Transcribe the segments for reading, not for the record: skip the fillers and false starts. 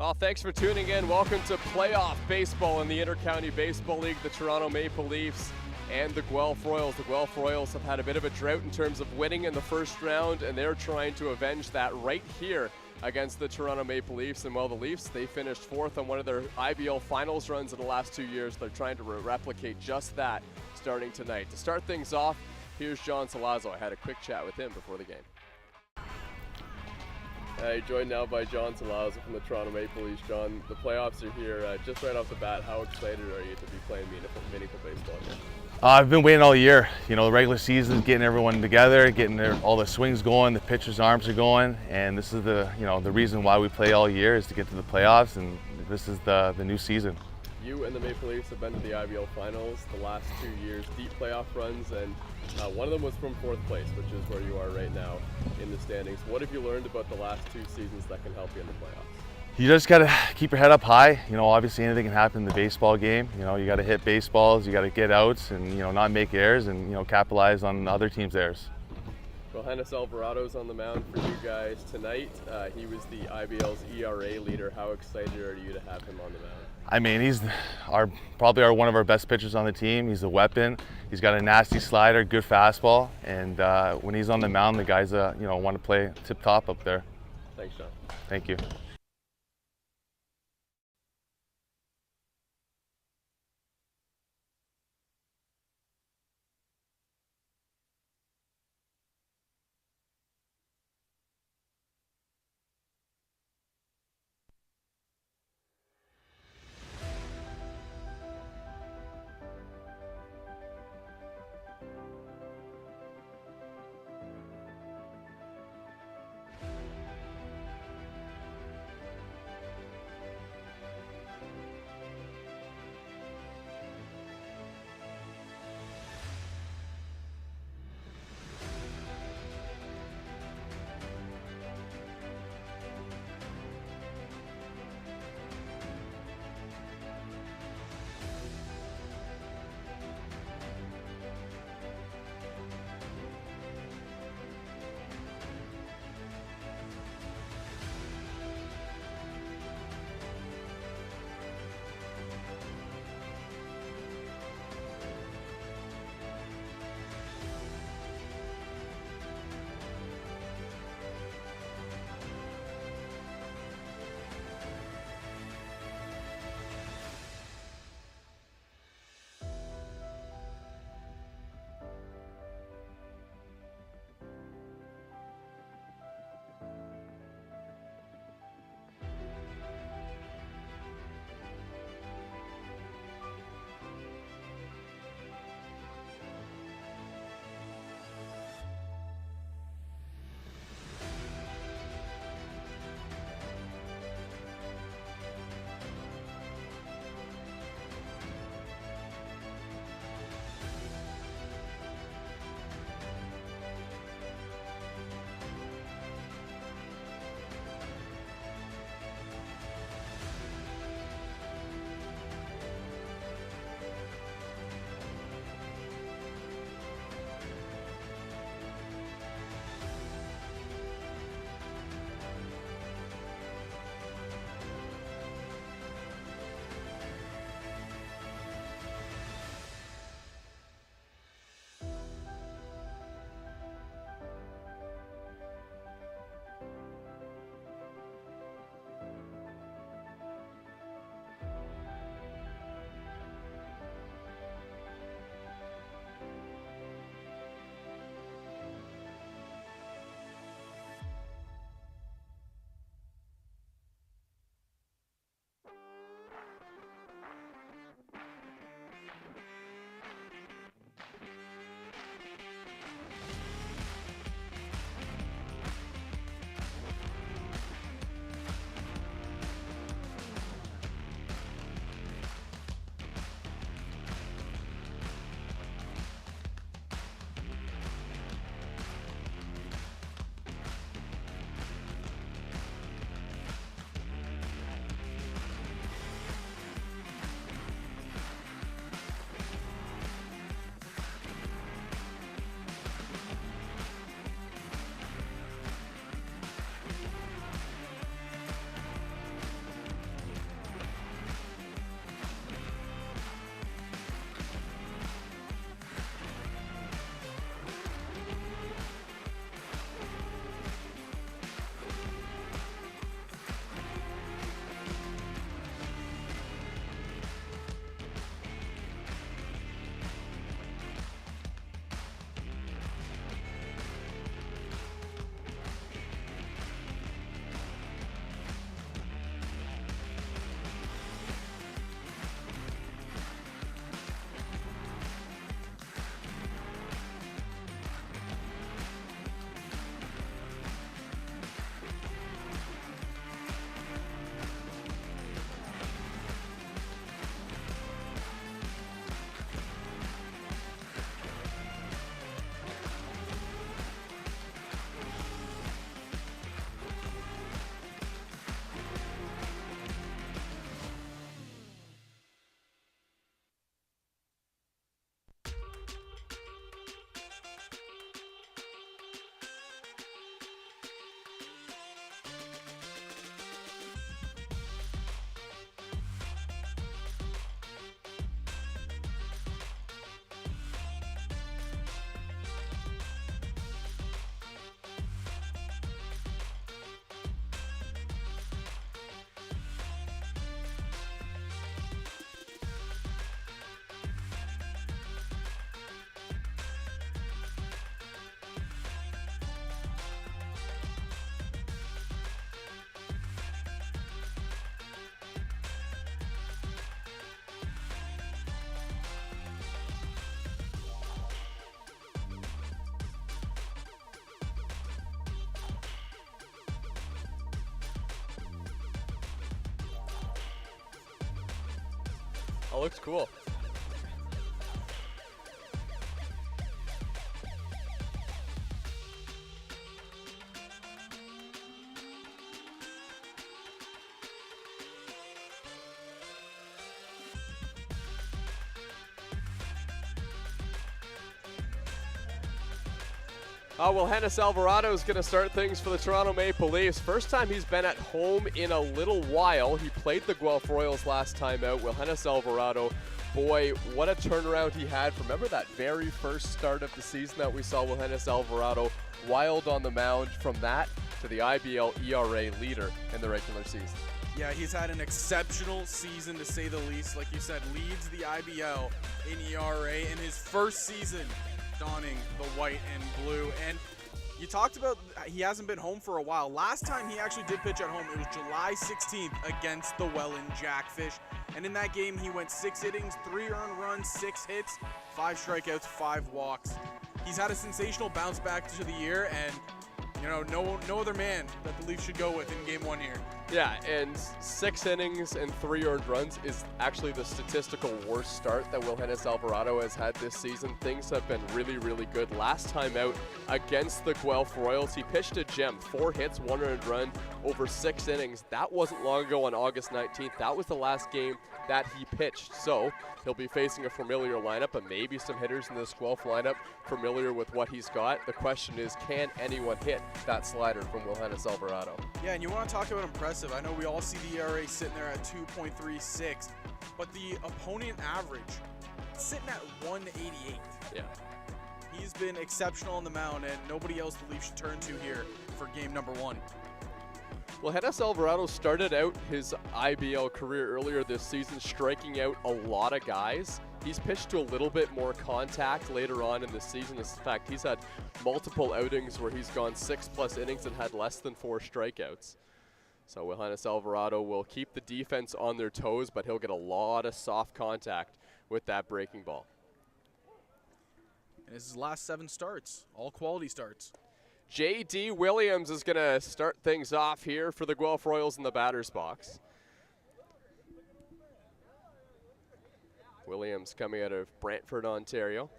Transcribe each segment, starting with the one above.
Well, thanks for tuning in. Welcome to playoff baseball in the Intercounty Baseball League. The Toronto Maple Leafs and the Guelph Royals. The Guelph Royals have had a bit of a drought in terms of winning in the first round, and they're trying to avenge that right here against the Toronto Maple Leafs. And while the Leafs, they finished fourth on one of their IBL finals runs in the last 2 years. They're trying to replicate just that starting tonight. To start things off, here's John Salazzo. I had a quick chat with him before the game. Joined now by John Salazzo from the Toronto Maple Leafs. John, the playoffs are here. Just right off the bat, how excited are you to be playing meaningful baseball here? I've been waiting all year. You know, the regular season, getting everyone together, getting all the swings going, the pitchers' arms are going, and this is the reason why we play all year is to get to the playoffs, and this is the new season. You and the Maple Leafs have been to the IBL finals the last 2 years, deep playoff runs, and one of them was from fourth place, which is where you are right now in the standings. What have you learned about the last 2 seasons that can help you in the playoffs? You just got to keep your head up high. You know, obviously anything can happen in the baseball game. You know, you got to hit baseballs, you got to get outs, and not make errors, and capitalize on other teams' errors. Well, Hennis Alvarado's on the mound for you guys tonight. He was the IBL's ERA leader. How excited are you to have him on the mound? I mean, he's probably one of our best pitchers on the team. He's a weapon. He's got a nasty slider, good fastball, and when he's on the mound, the guys want to play tip top up there. Thanks, John. Thank you. That looks cool. Well, Hennis Alvarado is going to start things for the Toronto Maple Leafs. First time he's been at home in a little while. He played the Guelph Royals last time out. Well, Hennis Alvarado, boy, what a turnaround he had. Remember that very first start of the season that we saw with Hennis Alvarado, wild on the mound. From that to the IBL ERA leader in the regular season. Yeah, he's had an exceptional season, to say the least. Like you said, leads the IBL in ERA in his first season donning the white and blue. And you talked about he hasn't been home for a while. Last time he actually did pitch at home, it was July 16th against the Welland Jackfish. And in that game, he went 6 innings, 3 earned runs, 6 hits, 5 strikeouts, 5 walks. He's had a sensational bounce back to the year, and you know, no other man that the Leafs should go with in Game 1 here. Yeah, and 6 innings and 3 earned runs is actually the statistical worst start that Will Hennis Alvarado has had this season. Things have been really, really good. Last time out against the Guelph Royals, he pitched a gem, 4 hits, 1 earned run over 6 innings. That wasn't long ago on August 19th. That was the last game that he pitched. So he'll be facing a familiar lineup, and maybe some hitters in this Guelph lineup familiar with what he's got. The question is, can anyone hit that slider from Will Hennis Alvarado? Yeah, and you want to talk about impressive. I know we all see the ERA sitting there at 2.36, but the opponent average sitting at 188. Yeah. He's been exceptional on the mound, and nobody else the Leafs should turn to here for game number 1. Well, Hennis Alvarado started out his IBL career earlier this season striking out a lot of guys. He's pitched to a little bit more contact later on in the season. In fact, he's had multiple outings where he's gone 6+ innings and had less than 4 strikeouts. So Will Hennis Alvarado will keep the defense on their toes, but he'll get a lot of soft contact with that breaking ball. And this is his last 7 starts, all quality starts. J.D. Williams is going to start things off here for the Guelph Royals in the batter's box. Williams coming out of Brantford, Ontario.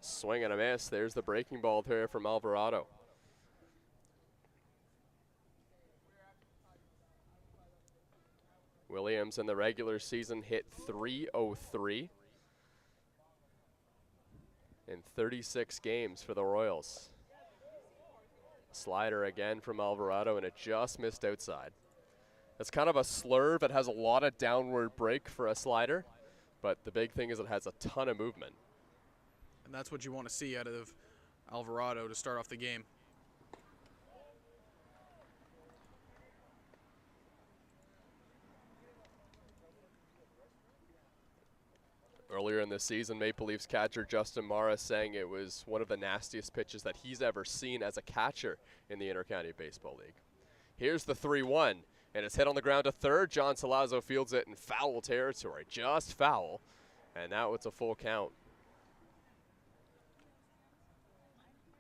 Swing and a miss. There's the breaking ball there from Alvarado. Williams in the regular season hit .303 in 36 games for the Royals. Slider again from Alvarado, and it just missed outside. It's kind of a slurve. It has a lot of downward break for a slider, but the big thing is it has a ton of movement. And that's what you want to see out of Alvarado to start off the game. Earlier in the season, Maple Leafs catcher Justin Mara saying it was one of the nastiest pitches that he's ever seen as a catcher in the Intercounty Baseball League. Here's the 3-1, and it's hit on the ground to third. John Salazzo fields it in foul territory, just foul, and now it's a full count.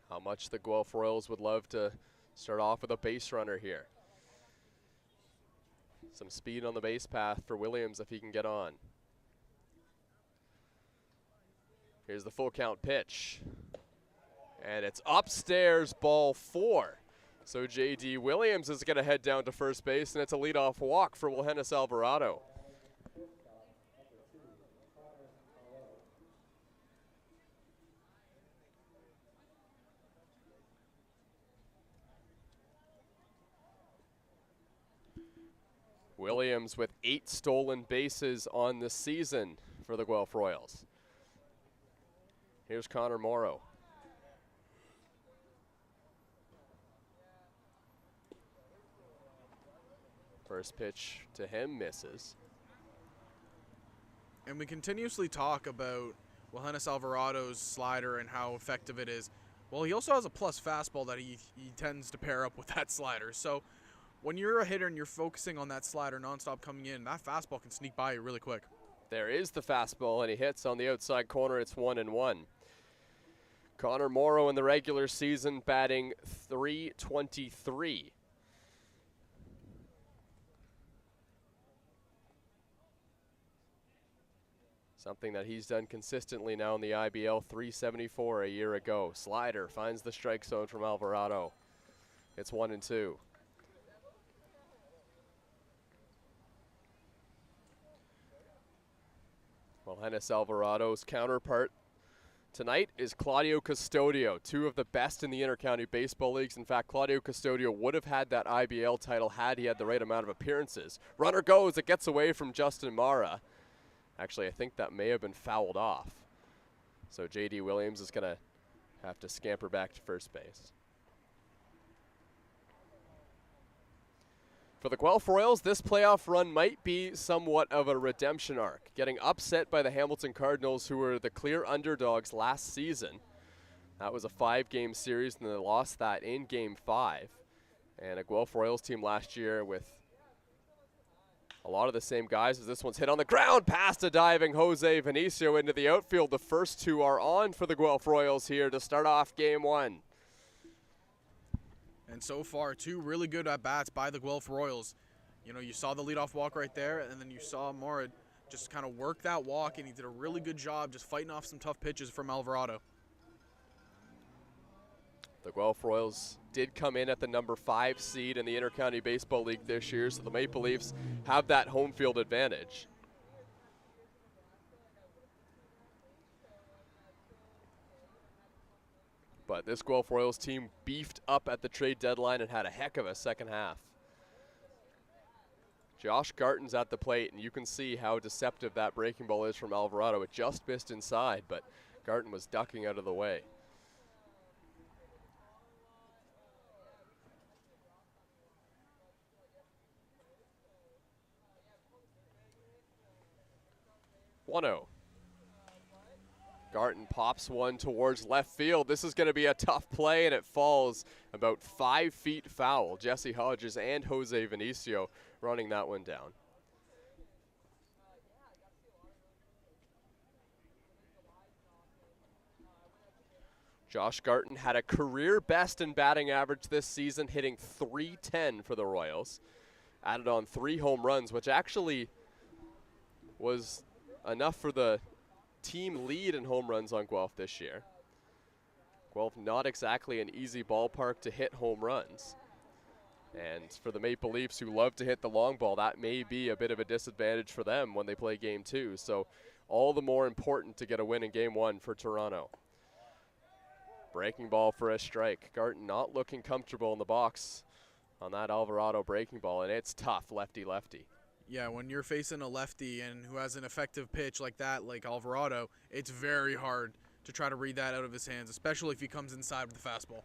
How much the Guelph Royals would love to start off with a base runner here. Some speed on the base path for Williams if he can get on. Here's the full count pitch. And it's upstairs, ball 4. So J.D. Williams is going to head down to first base, and it's a leadoff walk for Will Hennis Alvarado. Williams with 8 stolen bases on the season for the Guelph Royals. Here's Connor Morrow. First pitch to him misses. And we continuously talk about Will Hennis Alvarado's slider and how effective it is. Well, he also has a plus fastball that he tends to pair up with that slider. So when you're a hitter and you're focusing on that slider nonstop coming in, that fastball can sneak by you really quick. There is the fastball, and he hits on the outside corner. It's 1-1. Connor Morrow in the regular season batting .323. Something that he's done consistently now in the IBL. 374 a year ago. Slider finds the strike zone from Alvarado. It's 1-2. Well, Hennis Alvarado's counterpart tonight is Claudio Custodio, two of the best in the intercounty baseball leagues. In fact, Claudio Custodio would have had that IBL title had he had the right amount of appearances. Runner goes, it gets away from Justin Mara. Actually, I think that may have been fouled off. So J.D. Williams is going to have to scamper back to first base. For the Guelph Royals, this playoff run might be somewhat of a redemption arc. Getting upset by the Hamilton Cardinals, who were the clear underdogs last season. That was a 5-game series, and they lost that in Game 5. And a Guelph Royals team last year with a lot of the same guys as this one's hit on the ground, past a diving Jose Vinicio into the outfield. The first two are on for the Guelph Royals here to start off Game 1. And so far, two really good at-bats by the Guelph Royals. You know, you saw the leadoff walk right there, and then you saw Mora just kind of work that walk, and he did a really good job just fighting off some tough pitches from Alvarado. The Guelph Royals did come in at the number 5 seed in the Intercounty Baseball League this year, so the Maple Leafs have that home field advantage. But this Guelph Royals team beefed up at the trade deadline and had a heck of a second half. Josh Garton's at the plate, and you can see how deceptive that breaking ball is from Alvarado. It just missed inside, but Garton was ducking out of the way. Garton pops one towards left field. This is going to be a tough play, and it falls about 5 feet foul. Jesse Hodges and Jose Vinicio running that one down. Josh Garton had a career best in batting average this season, hitting .310 for the Royals. Added on 3 home runs, which actually was enough for the team lead in home runs on Guelph this year. Guelph not exactly an easy ballpark to hit home runs. And for the Maple Leafs, who love to hit the long ball, that may be a bit of a disadvantage for them when they play Game 2. So all the more important to get a win in Game 1 for Toronto. Breaking ball for a strike. Garton not looking comfortable in the box on that Alvarado breaking ball, and it's tough, lefty-lefty. Yeah, when you're facing a lefty and who has an effective pitch like that, like Alvarado, it's very hard to try to read that out of his hands, especially if he comes inside with the fastball.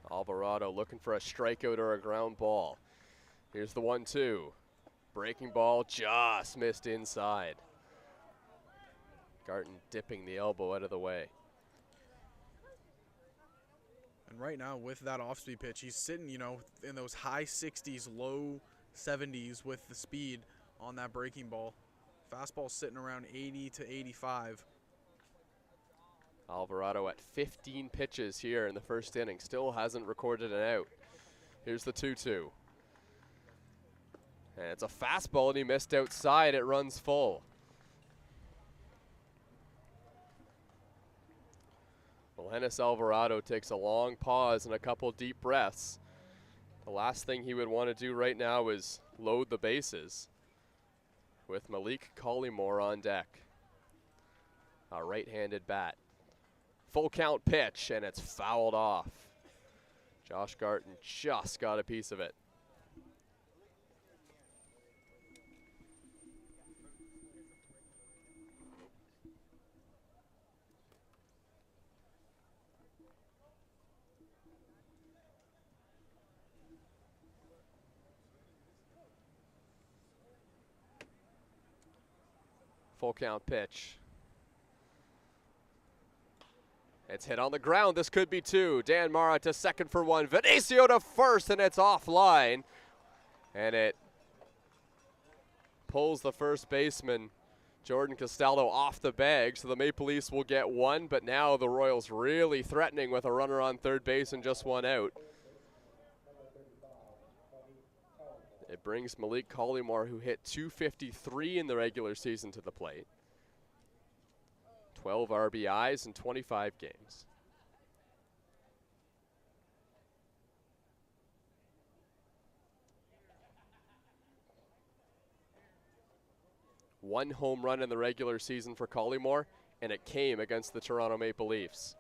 Alvarado looking for a strikeout or a ground ball. Here's the 1-2. Breaking ball just missed inside. Garton dipping the elbow out of the way. And right now with that off-speed pitch, he's sitting, you know, in those high 60s, low 70s with the speed on that breaking ball. Fastball sitting around 80 to 85. Alvarado at 15 pitches here in the first inning. Still hasn't recorded an out. Here's the 2-2. And it's a fastball, and he missed outside. It runs full. Well, Hennis Alvarado takes a long pause and a couple deep breaths. The last thing he would want to do right now is load the bases with Malik Collymore on deck. A right-handed bat. Full count pitch, and it's fouled off. Josh Garton just got a piece of it. Full count pitch. It's hit on the ground. This could be 2. Dan Mara to second for 1. Vinicio to first, and it's offline. And it pulls the first baseman, Jordan Castaldo, off the bag. So the Maple Leafs will get 1, but now the Royals really threatening with a runner on third base and just 1 out. It brings Malik Collymore, who hit .253 in the regular season, to the plate. 12 RBIs in 25 games. One home run in the regular season for Collymore, and it came against the Toronto Maple Leafs.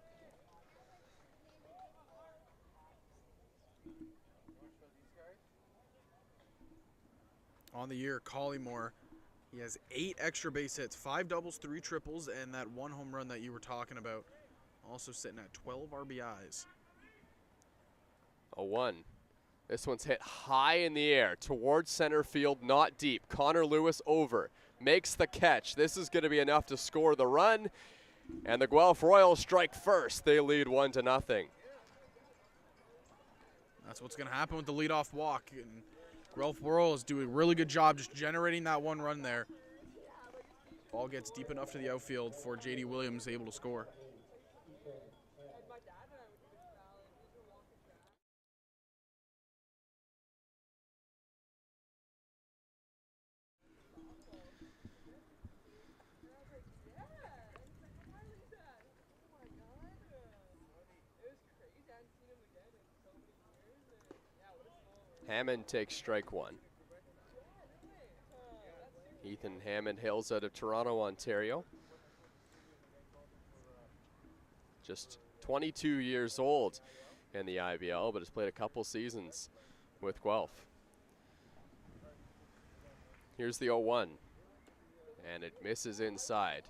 On the year, Collymore, he has 8 extra base hits, 5 doubles, 3 triples, and that 1 home run that you were talking about. Also sitting at 12 RBIs. A 1. This one's hit high in the air towards center field, not deep. Connor Lewis over, makes the catch. This is going to be enough to score the run, and the Guelph Royals strike first. They lead 1-0. That's what's going to happen with the leadoff walk. And Guelph Royals do a really good job just generating that 1 run there. Ball gets deep enough to the outfield for J.D. Williams able to score. Hammond takes strike 1. Ethan Hammond hails out of Toronto, Ontario. Just 22 years old in the IBL, but has played a couple seasons with Guelph. Here's the 0-1, and it misses inside.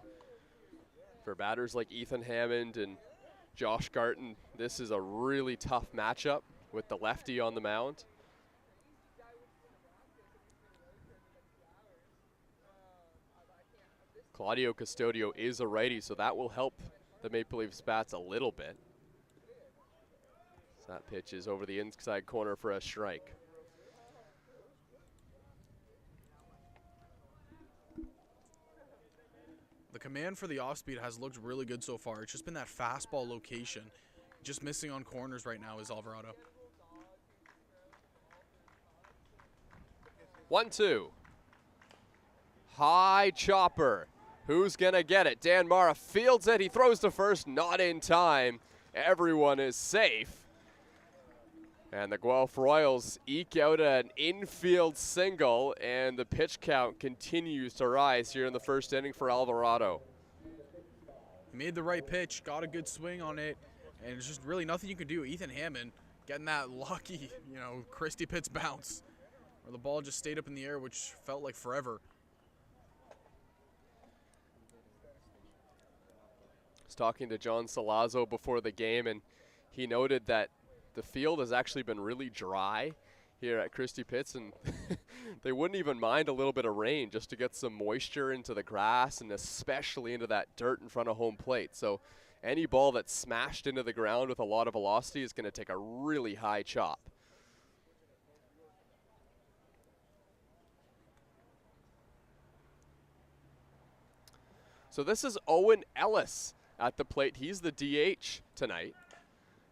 For batters like Ethan Hammond and Josh Garton, this is a really tough matchup with the lefty on the mound. Claudio Custodio is a righty, so that will help the Maple Leafs bats a little bit. So that pitch is over the inside corner for a strike. The command for the off-speed has looked really good so far. It's just been that fastball location. Just missing on corners right now is Alvarado. 1-2. High chopper. Who's going to get it? Dan Mara fields it. He throws to first, not in time. Everyone is safe. And the Guelph Royals eke out an infield single, and the pitch count continues to rise here in the first inning for Alvarado. He made the right pitch, got a good swing on it, and it's just really nothing you can do. Ethan Hammond getting that lucky, Christy Pitts bounce, where the ball just stayed up in the air, which felt like forever. I was talking to John Salazzo before the game, and he noted that the field has actually been really dry here at Christy Pitts, and they wouldn't even mind a little bit of rain just to get some moisture into the grass and especially into that dirt in front of home plate. So any ball that's smashed into the ground with a lot of velocity is going to take a really high chop. So this is Owen Ellis at the plate. He's the DH tonight.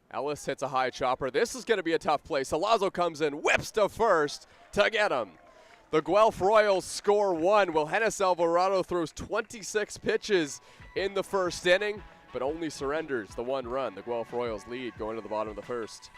Ellis hits a high chopper. This is going to be a tough play. Salazzo comes in, whips to first to get him. The Guelph Royals score 1. Wilhenis Alvarado throws 26 pitches in the first inning, but only surrenders the 1 run. The Guelph Royals lead going to the bottom of the first.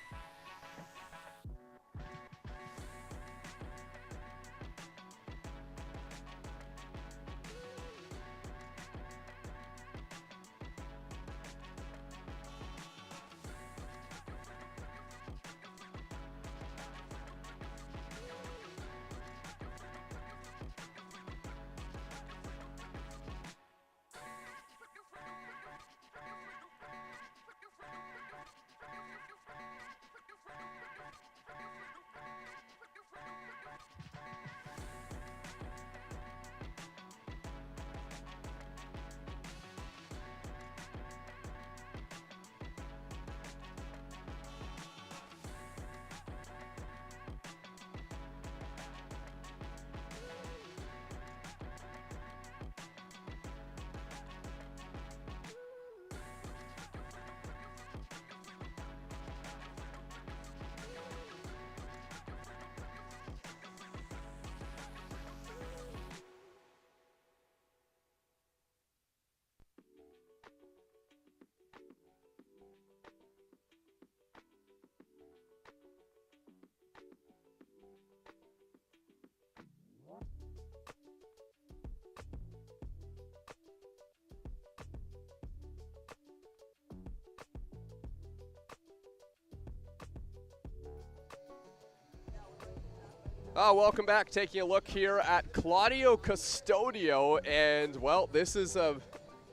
Welcome back. Taking a look here at Claudio Custodio, and well, this is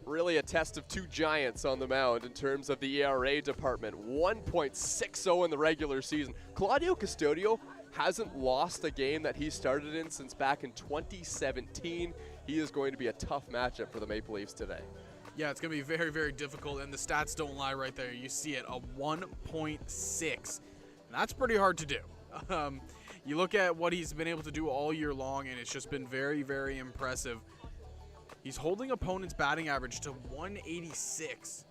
really a test of two giants on the mound in terms of the ERA department. 1.60 in the regular season. Claudio Custodio hasn't lost a game that he started in since back in 2017. He is going to be a tough matchup for the Maple Leafs today. Yeah, it's going to be very, very difficult, and the stats don't lie right there. You see it, a 1.6. That's pretty hard to do. You look at what he's been able to do all year long, and it's just been very, very impressive. He's holding opponents' batting average to 186.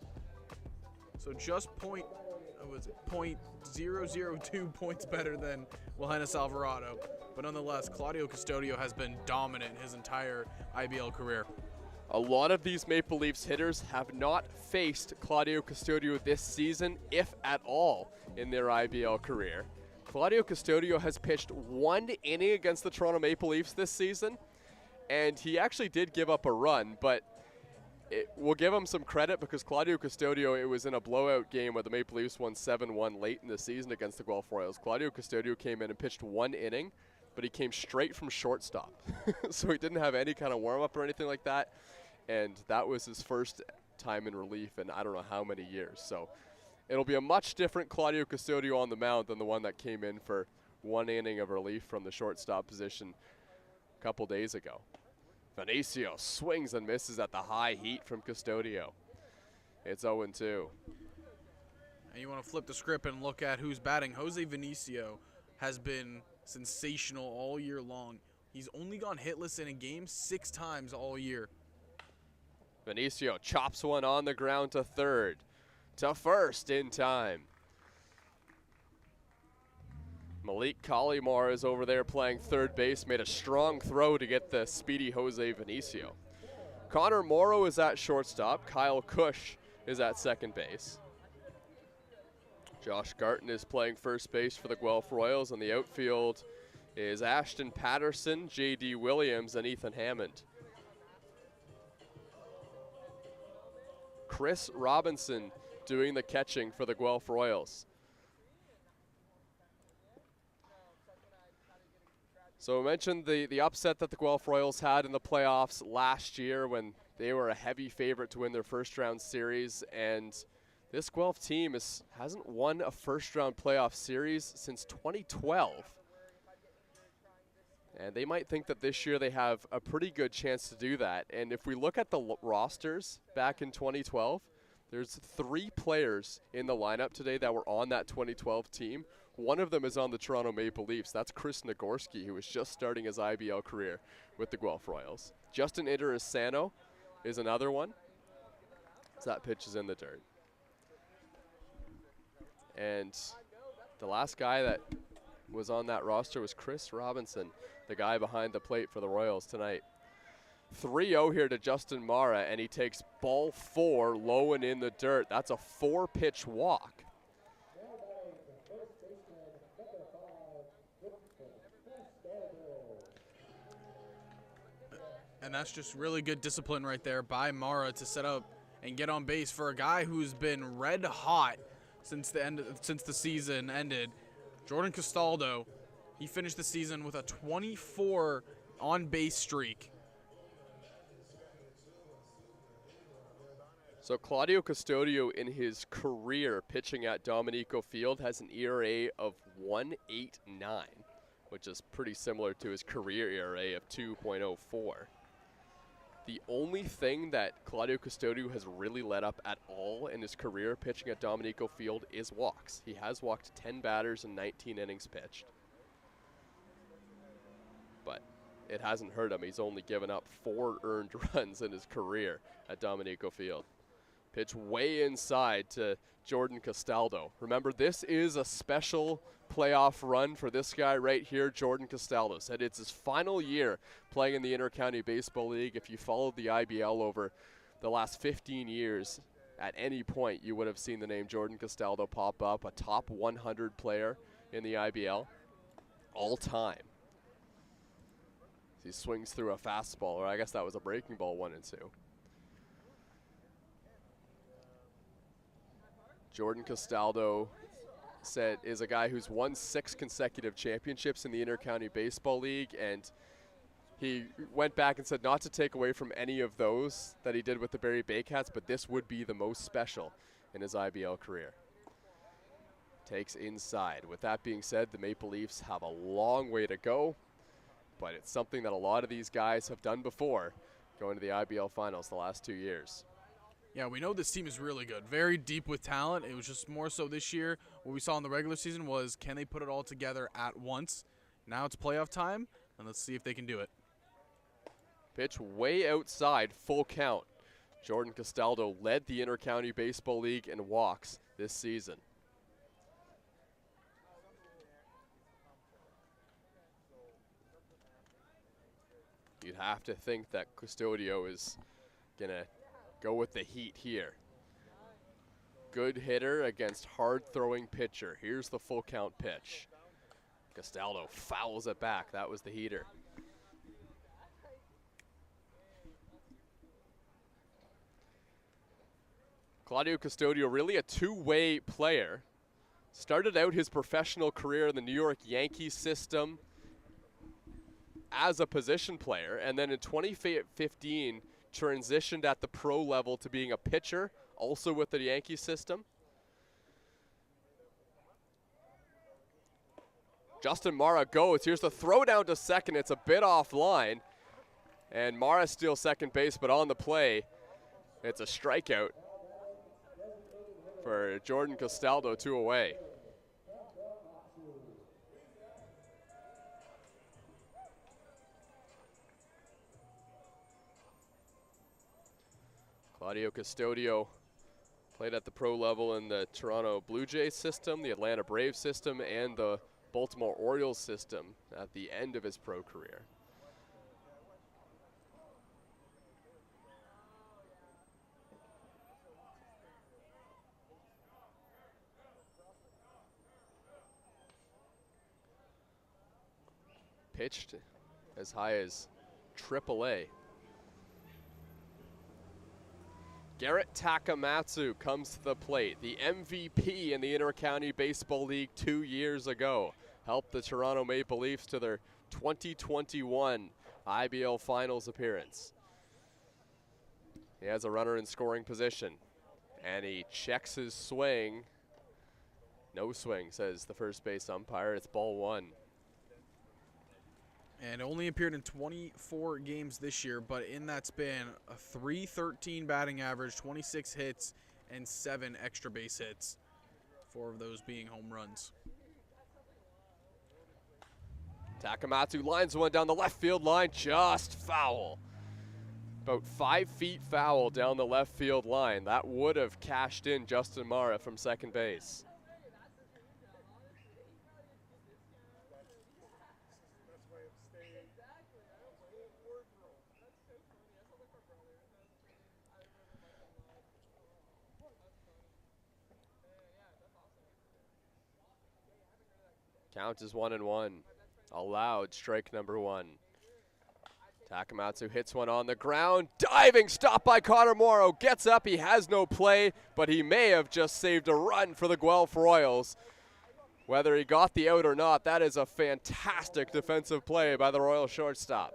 So just .002 points better than Johannes Alvarado. But nonetheless, Claudio Custodio has been dominant his entire IBL career. A lot of these Maple Leafs hitters have not faced Claudio Custodio this season, if at all, in their IBL career. Claudio Custodio has pitched 1 inning against the Toronto Maple Leafs this season, and he actually did give up a run, but we'll give him some credit because Claudio Custodio, it was in a blowout game where the Maple Leafs won 7-1 late in the season against the Guelph Royals. Claudio Custodio came in and pitched 1 inning, but he came straight from shortstop. So he didn't have any kind of warm-up or anything like that, and that was his first time in relief in I don't know how many years. So it'll be a much different Claudio Custodio on the mound than the one that came in for 1 inning of relief from the shortstop position a couple days ago. Vinicio swings and misses at the high heat from Custodio. It's 0-2. And you want to flip the script and look at who's batting. Jose Vinicio has been sensational all year long. He's only gone hitless in a game 6 times all year. Vinicio chops one on the ground to third. To first in time. Malik Collymore is over there playing third base, made a strong throw to get the speedy Jose Vinicio. Connor Morrow is at shortstop. Kyle Cush is at second base. Josh Garton is playing first base for the Guelph Royals, and the outfield is Ashton Patterson, J.D. Williams, and Ethan Hammond. Chris Robinson doing the catching for the Guelph Royals. So I mentioned the upset that the Guelph Royals had in the playoffs last year when they were a heavy favorite to win their first round series, and this Guelph team hasn't won a first round playoff series since 2012. And they might think that this year they have a pretty good chance to do that. And if we look at the rosters back in 2012, there's 3 players in the lineup today that were on that 2012 team. One of them is on the Toronto Maple Leafs. That's Chris Nagorski, who was just starting his IBL career with the Guelph Royals. Justin Interesano is another one. So that pitch is in the dirt. And the last guy that was on that roster was Chris Robinson, the guy behind the plate for the Royals tonight. 3-0 here to Justin Mara, and he takes ball 4 low and in the dirt. That's a 4-pitch walk. And that's just really good discipline right there by Mara to set up and get on base for a guy who's been red hot since the season ended. Jordan Castaldo, he finished the season with a 24 on base streak. So Claudio Custodio in his career pitching at Dominico Field has an ERA of 1.89, which is pretty similar to his career ERA of 2.04. The only thing that Claudio Custodio has really let up at all in his career pitching at Dominico Field is walks. He has walked 10 batters in 19 innings pitched. But it hasn't hurt him. He's only given up 4 earned runs in his career at Dominico Field. Pitch way inside to Jordan Castaldo. Remember, this is a special playoff run for this guy right here, Jordan Castaldo. Said it's his final year playing in the Intercounty Baseball League. If you followed the IBL over the last 15 years, at any point you would have seen the name Jordan Castaldo pop up, a top 100 player in the IBL all time. He swings through a fastball, or I guess that was a breaking ball, 1-2. Jordan Castaldo is a guy who's won 6 consecutive championships in the Intercounty Baseball League, and he went back and said not to take away from any of those that he did with the Barrie Baycats, but this would be the most special in his IBL career. Takes inside. With that being said, the Maple Leafs have a long way to go, but it's something that a lot of these guys have done before, going to the IBL finals the last 2 years. Yeah, we know this team is really good, very deep with talent. It was just more so this year. What we saw in the regular season was, can they put it all together at once? Now it's playoff time, and let's see if they can do it. Pitch way outside, full count. Jordan Castaldo led the Intercounty Baseball League in walks this season. You'd have to think that Custodio is going to go with the heat here. Good hitter against hard-throwing pitcher. Here's the full count pitch. Castaldo fouls it back. That was the heater. Claudio Custodio, really a two-way player. Started out his professional career in the New York Yankees system as a position player, and then in 2015 transitioned at the pro level to being a pitcher, also with the Yankee system. Justin Mara goes. Here's the throw down to second. It's a bit offline, and Mara steals second base, but on the play, it's a strikeout for Jordan Castaldo, 2 away. Claudio Custodio played at the pro level in the Toronto Blue Jays system, the Atlanta Braves system, and the Baltimore Orioles system at the end of his pro career. Pitched as high as AAA. Garrett Takamatsu comes to the plate, the MVP in the Intercounty Baseball League 2 years ago. Helped the Toronto Maple Leafs to their 2021 IBL Finals appearance. He has a runner in scoring position, and he checks his swing. No swing, says the first base umpire. It's ball 1. And only appeared in 24 games this year, but in that span, a .313 batting average, 26 hits, and 7 extra base hits, 4 of those being home runs. Takamatsu lines one down the left field line, just foul. About 5 feet foul down the left field line. That would have cashed in Justin Mara from second base. Count is 1-1. Allowed strike number 1. Takamatsu hits one on the ground. Diving stop by Connor Morrow. Gets up. He has no play, but he may have just saved a run for the Guelph Royals. Whether he got the out or not, that is a fantastic defensive play by the Royal shortstop.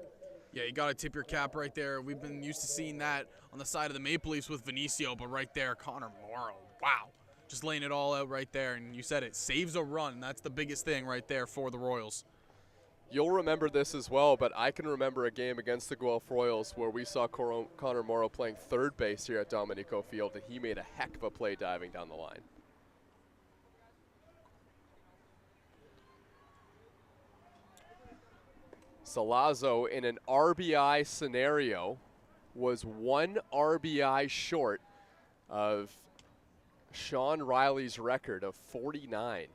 Yeah, you got to tip your cap right there. We've been used to seeing that on the side of the Maple Leafs with Vinicio, but right there, Connor Morrow. Wow. Just laying it all out right there, and you said it, saves a run. That's the biggest thing right there for the Royals. You'll remember this as well, but I can remember a game against the Guelph Royals where we saw Connor Morrow playing third base here at Dominico Field, and he made a heck of a play diving down the line. Salazzo, in an RBI scenario, was 1 RBI short of Sean Riley's record of 49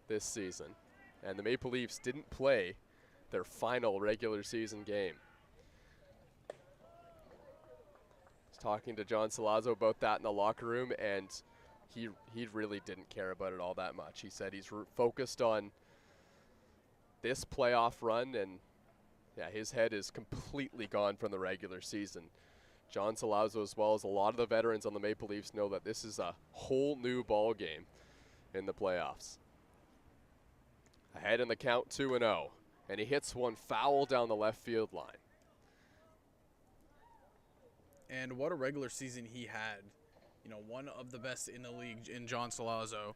this season, and the Maple Leafs didn't play their final regular season game. I was talking to John Salazzo about that in the locker room, and he really didn't care about it all that much. He said he's focused on this playoff run, and yeah, his head is completely gone from the regular season. John Salazzo, as well as a lot of the veterans on the Maple Leafs, know that this is a whole new ball game in the playoffs. Ahead in the count 2-0. And he hits one foul down the left field line. And what a regular season he had. You know, one of the best in the league in John Salazzo.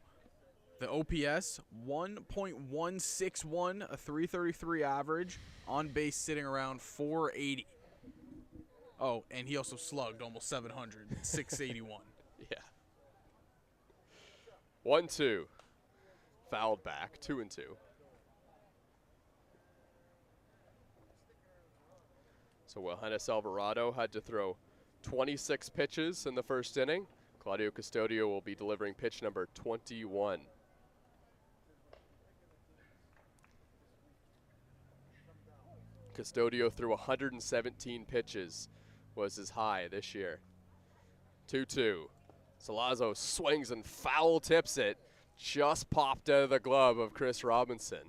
The OPS, 1.161, a 333 average. On base sitting around 480. Oh, and he also slugged almost 700, 681. Yeah. 1-2. Fouled back, 2-2. So Johannes Alvarado had to throw 26 pitches in the first inning. Claudio Custodio will be delivering pitch number 21. Custodio threw 117 pitches, was his high this year. 2-2. Salazzo swings and foul tips it. Just popped out of the glove of Chris Robinson,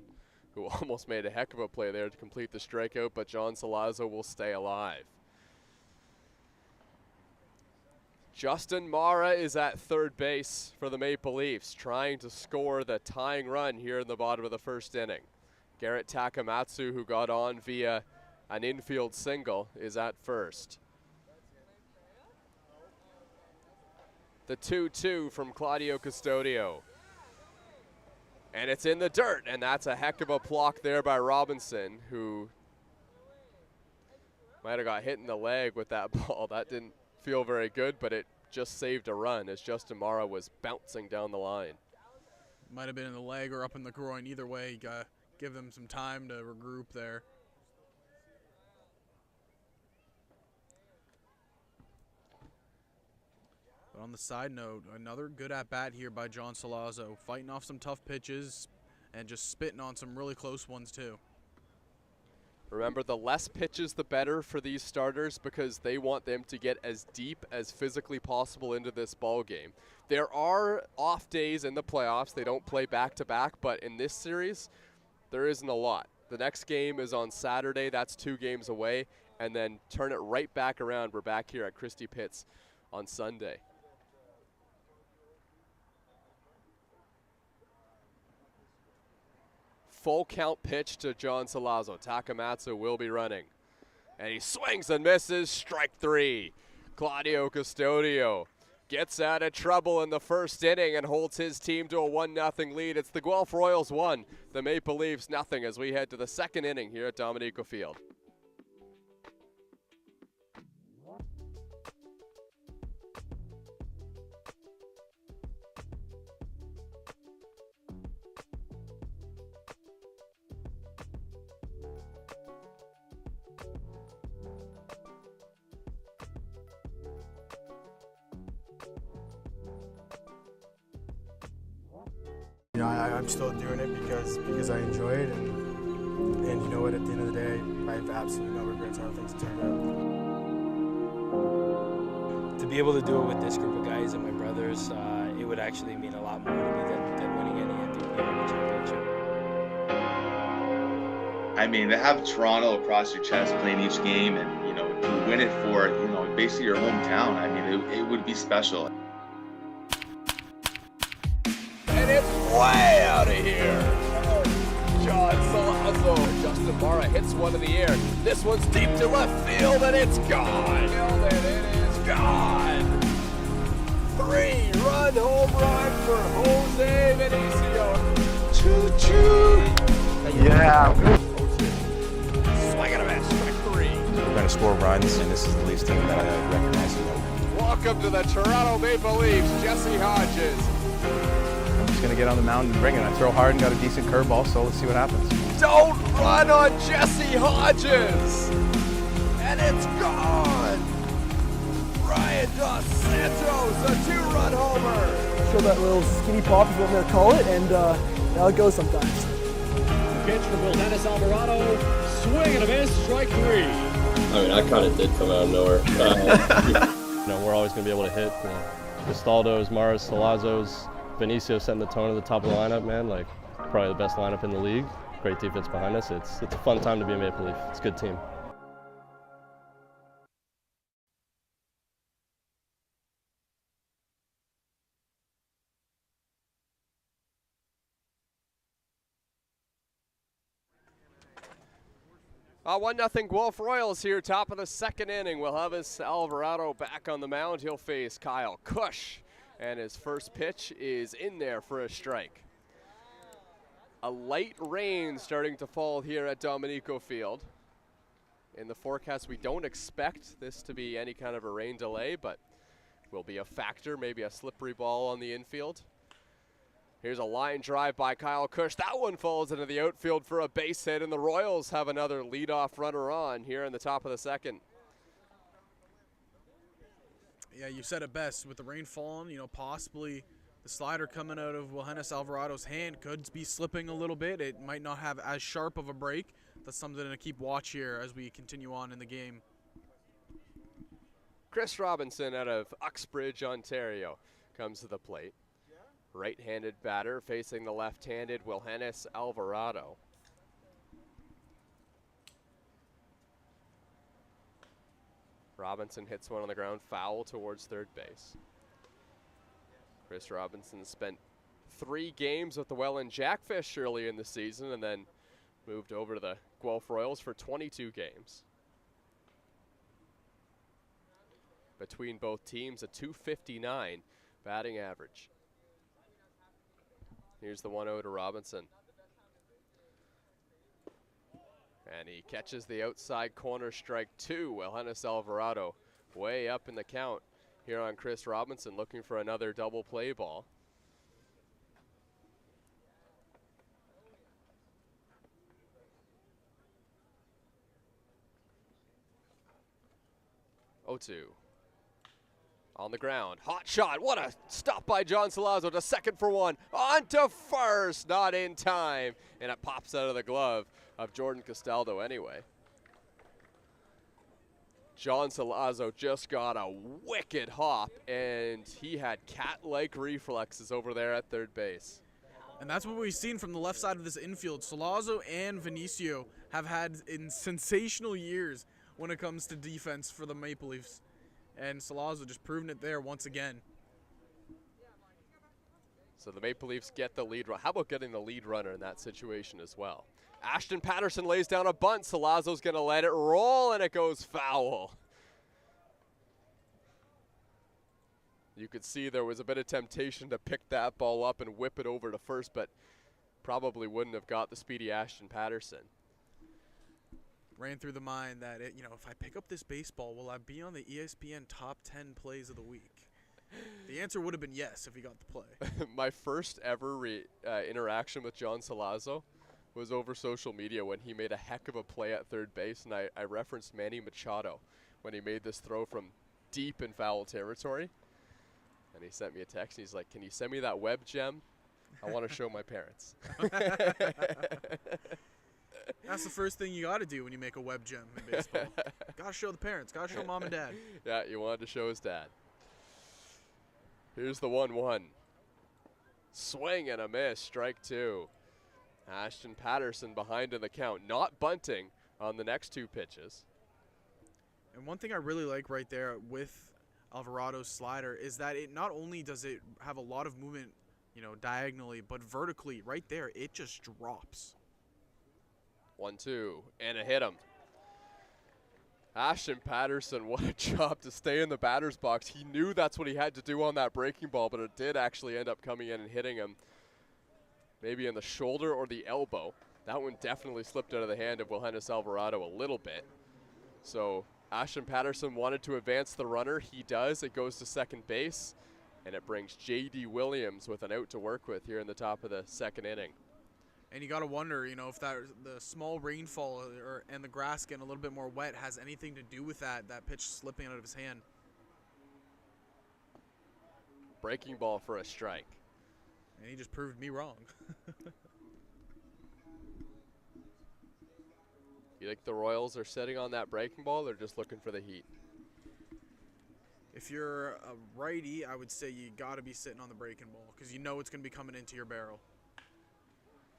who almost made a heck of a play there to complete the strikeout, but John Salazzo will stay alive. Justin Mara is at third base for the Maple Leafs, trying to score the tying run here in the bottom of the first inning. Garrett Takamatsu, who got on via an infield single, is at first. The 2-2 from Claudio Custodio. And it's in the dirt, and that's a heck of a block there by Robinson, who might have got hit in the leg with that ball. That didn't feel very good, but it just saved a run as Justin Mara was bouncing down the line. Might have been in the leg or up in the groin. Either way, you got to give them some time to regroup there. But on the side note, another good at-bat here by John Salazzo, fighting off some tough pitches and just spitting on some really close ones too. Remember, the less pitches, the better for these starters, because they want them to get as deep as physically possible into this ball game. There are off days in the playoffs. They don't play back-to-back, but in this series, there isn't a lot. The next game is on Saturday. That's 2 games away. And then turn it right back around. We're back here at Christie Pitts on Sunday. Full count pitch to John Salazzo. Takamatsu will be running. And he swings and misses. Strike 3. Claudio Custodio gets out of trouble in the first inning and holds his team to a 1-0 lead. It's the Guelph Royals 1, the Maple Leafs 0 as we head to the second inning here at Dominico Field. You know, I'm still doing it because I enjoy it, and you know what? At the end of the day, I have absolutely no regrets how things turned out. To be able to do it with this group of guys and my brothers, it would actually mean a lot more to me than winning any MVP or any championship. I mean, to have Toronto across your chest playing each game, and you know, to win it for basically your hometown. I mean, it would be special. And it's way out of here. John Salazzo. Justin Mara hits one in the air. This one's deep to left field, and it's gone. And it is gone. 3-run home run for Jose Vinicio. Choo-choo. Yeah. Swing and a miss. Strike 3. We're going to score runs, and this is the Leafs team that I recognize. Welcome to the Toronto Maple Leafs, Jesse Hodges. I'm just going to get on the mound and bring it. I throw hard and got a decent curveball, so let's see what happens. Don't run on Jesse Hodges. And it's gone. Ryan Dos Santos, a 2-run homer. Show that little skinny pop is what I'm going to call it, and now it goes sometimes. Pitch from Johannes Alvarado, swing and a miss, strike 3. I mean, I kind of did come out of nowhere. We're always going to be able to hit. Castaldo's, Mara's, Salazzo's, Vinicio setting the tone at the top of the lineup, man. Like, probably the best lineup in the league. Great defense behind us. It's a fun time to be a Maple Leaf. It's a good team. 1-0 Guelph Royals here, top of the second inning. We'll have his Alvarado back on the mound. He'll face Kyle Cush, and his first pitch is in there for a strike. A light rain starting to fall here at Dominico Field. In the forecast, we don't expect this to be any kind of a rain delay, but will be a factor, maybe a slippery ball on the infield. Here's a line drive by Kyle Cush. That one falls into the outfield for a base hit, and the Royals have another leadoff runner on here in the top of the second. Yeah, you said it best. With the rain falling, possibly the slider coming out of Johannes Alvarado's hand could be slipping a little bit. It might not have as sharp of a break. That's something to keep watch here as we continue on in the game. Chris Robinson out of Uxbridge, Ontario, comes to the plate. Right-handed batter facing the left-handed Johannes Alvarado. Robinson hits one on the ground, foul towards third base. Chris Robinson spent 3 games with the Welland Jackfish early in the season and then moved over to the Guelph Royals for 22 games. Between both teams, a .259 batting average. Here's the 1-0 to Robinson. And he catches the outside corner, strike 2. Johannes Alvarado way up in the count here on Chris Robinson, looking for another double play ball. Oh-2. On the ground, hot shot, what a stop by John Salazzo to second for one, on to first, not in time, and it pops out of the glove of Jordan Castaldo anyway. John Salazzo just got a wicked hop, and he had cat-like reflexes over there at third base. And that's what we've seen from the left side of this infield. Salazzo and Vinicio have had sensational years when it comes to defense for the Maple Leafs. And Salazzo just proving it there once again. So the Maple Leafs get the lead run. How about getting the lead runner in that situation as well? Ashton Patterson lays down a bunt. Salazzo's going to let it roll, and it goes foul. You could see there was a bit of temptation to pick that ball up and whip it over to first, but probably wouldn't have got the speedy Ashton Patterson. Ran through the mind that, if I pick up this baseball, will I be on the ESPN top 10 plays of the week? The answer would have been yes if he got the play. My first ever interaction with John Salazzo was over social media when he made a heck of a play at third base, and I referenced Manny Machado when he made this throw from deep in foul territory. And he sent me a text, and he's like, "Can you send me that web gem? I want to show my parents." That's the first thing you got to do when you make a web gem in baseball. Got to show the parents. Got to show mom and dad. Yeah, you wanted to show his dad. Here's the 1-1. Swing and a miss, strike 2. Ashton Patterson behind in the count, not bunting on the next 2 pitches. And one thing I really like right there with Alvarado's slider is that it not only does it have a lot of movement, diagonally, but vertically right there, it just drops. 1-2, and a hit him. Ashton Patterson, what a job to stay in the batter's box. He knew that's what he had to do on that breaking ball, but it did actually end up coming in and hitting him maybe in the shoulder or the elbow. That one definitely slipped out of the hand of Johannes Alvarado a little bit. So Ashton Patterson wanted to advance the runner. He does. It goes to second base, and it brings J.D. Williams with an out to work with here in the top of the second inning. And you got to wonder, if the small rainfall and the grass getting a little bit more wet has anything to do with that pitch slipping out of his hand. Breaking ball for a strike. And he just proved me wrong. You think the Royals are sitting on that breaking ball or just looking for the heat? If you're a righty, I would say you got to be sitting on the breaking ball because you know it's going to be coming into your barrel.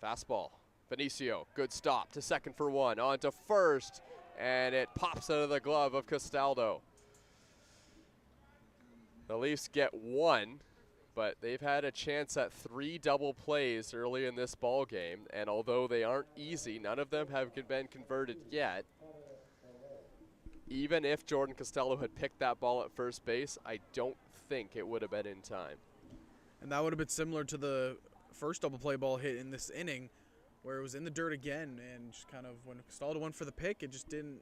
Fastball. Vinicio, good stop to second for one. On to first, and it pops out of the glove of Castaldo. The Leafs get 1, but they've had a chance at 3 double plays early in this ball game, and although they aren't easy, none of them have been converted yet. even if Jordan Costello had picked that ball at first base, I don't think it would have been in time. And that would have been similar to the first double play ball hit in this inning, where it was in the dirt again, and just kind of when Costello went for the pick, it just didn't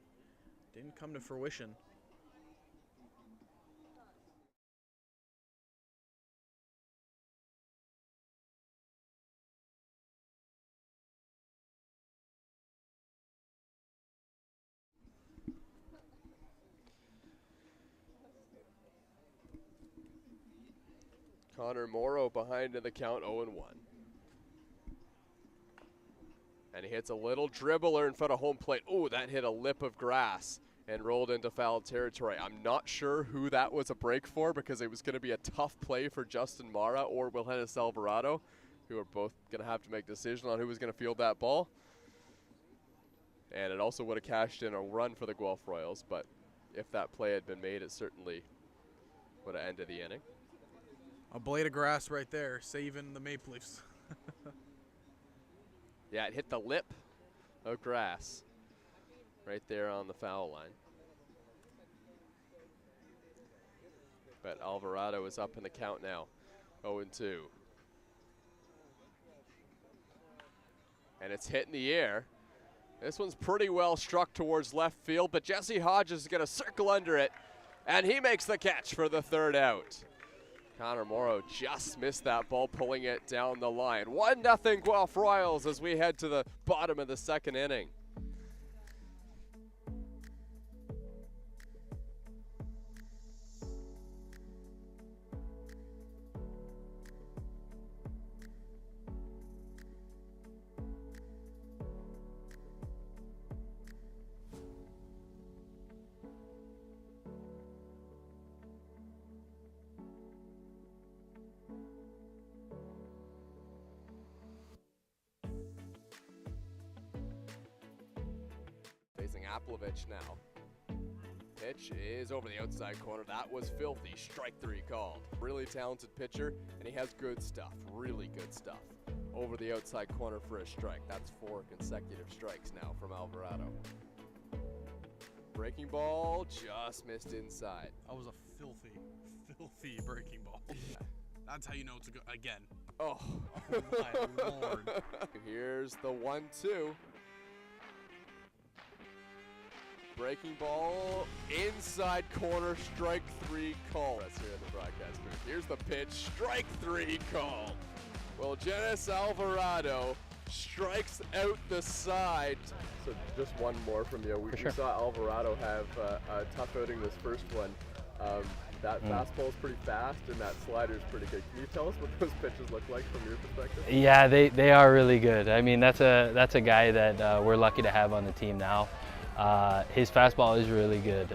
come to fruition. Connor Morrow behind in the count, 0-1. And he hits a little dribbler in front of home plate. Oh, that hit a lip of grass and rolled into foul territory. I'm not sure who that was a break for, because it was going to be a tough play for Justin Mara or Wilhelmus Alvarado, who are both going to have to make a decision on who was going to field that ball. And it also would have cashed in a run for the Guelph Royals, but if that play had been made, it certainly would have ended the inning. A blade of grass right there, saving the Maple Leafs. Yeah, it hit the lip of grass right there on the foul line. But Alvarado is up in the count now, 0-2. And it's hit in the air. This one's pretty well struck towards left field, but Jesse Hodges is going to circle under it, and he makes the catch for the third out. Connor Morrow just missed that ball, pulling it down the line. 1-0 Guelph Royals as we head to the bottom of the second inning. Facing Aplovich now. Pitch is over the outside corner. That was filthy. Strike three called. Really talented pitcher, and he has good stuff. Really good stuff. Over the outside corner for a strike. That's 4 consecutive strikes now from Alvarado. Breaking ball just missed inside. That was a filthy breaking ball. That's how you know it's a good, again. Oh. Oh my Lord. Here's the 1-2. Breaking ball, inside corner, strike three call. That's here in the broadcast booth. Here's the pitch, strike three call. Well, Janice Alvarado strikes out the side. So just one more from you. We saw Alvarado have a tough outing this first one. That fastball is pretty fast, and that slider is pretty good. Can you tell us what those pitches look like from your perspective? Yeah, they are really good. I mean, that's a guy that we're lucky to have on the team now. His fastball is really good,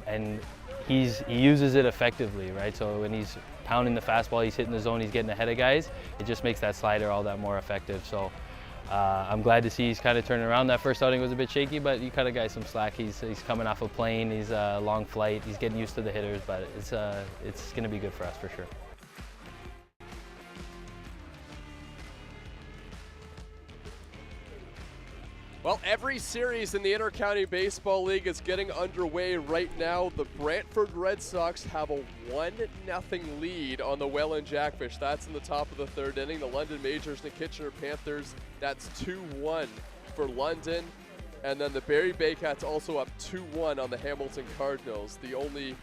and he uses it effectively, right? So when he's pounding the fastball, he's hitting the zone, he's getting ahead of guys. It just makes that slider all that more effective. So I'm glad to see he's kind of turning around. That first outing was a bit shaky, but you cut a guy some slack. He's coming off a plane, he's a long flight, he's getting used to the hitters, but it's going to be good for us for sure. Well, every series in the Intercounty Baseball League is getting underway right now. The Brantford Red Sox have a 1-0 lead on the Welland Jackfish. That's in the top of the third inning. The London Majors and the Kitchener Panthers, that's 2-1 for London. And then the Barrie Baycats also up 2-1 on the Hamilton Cardinals. The only,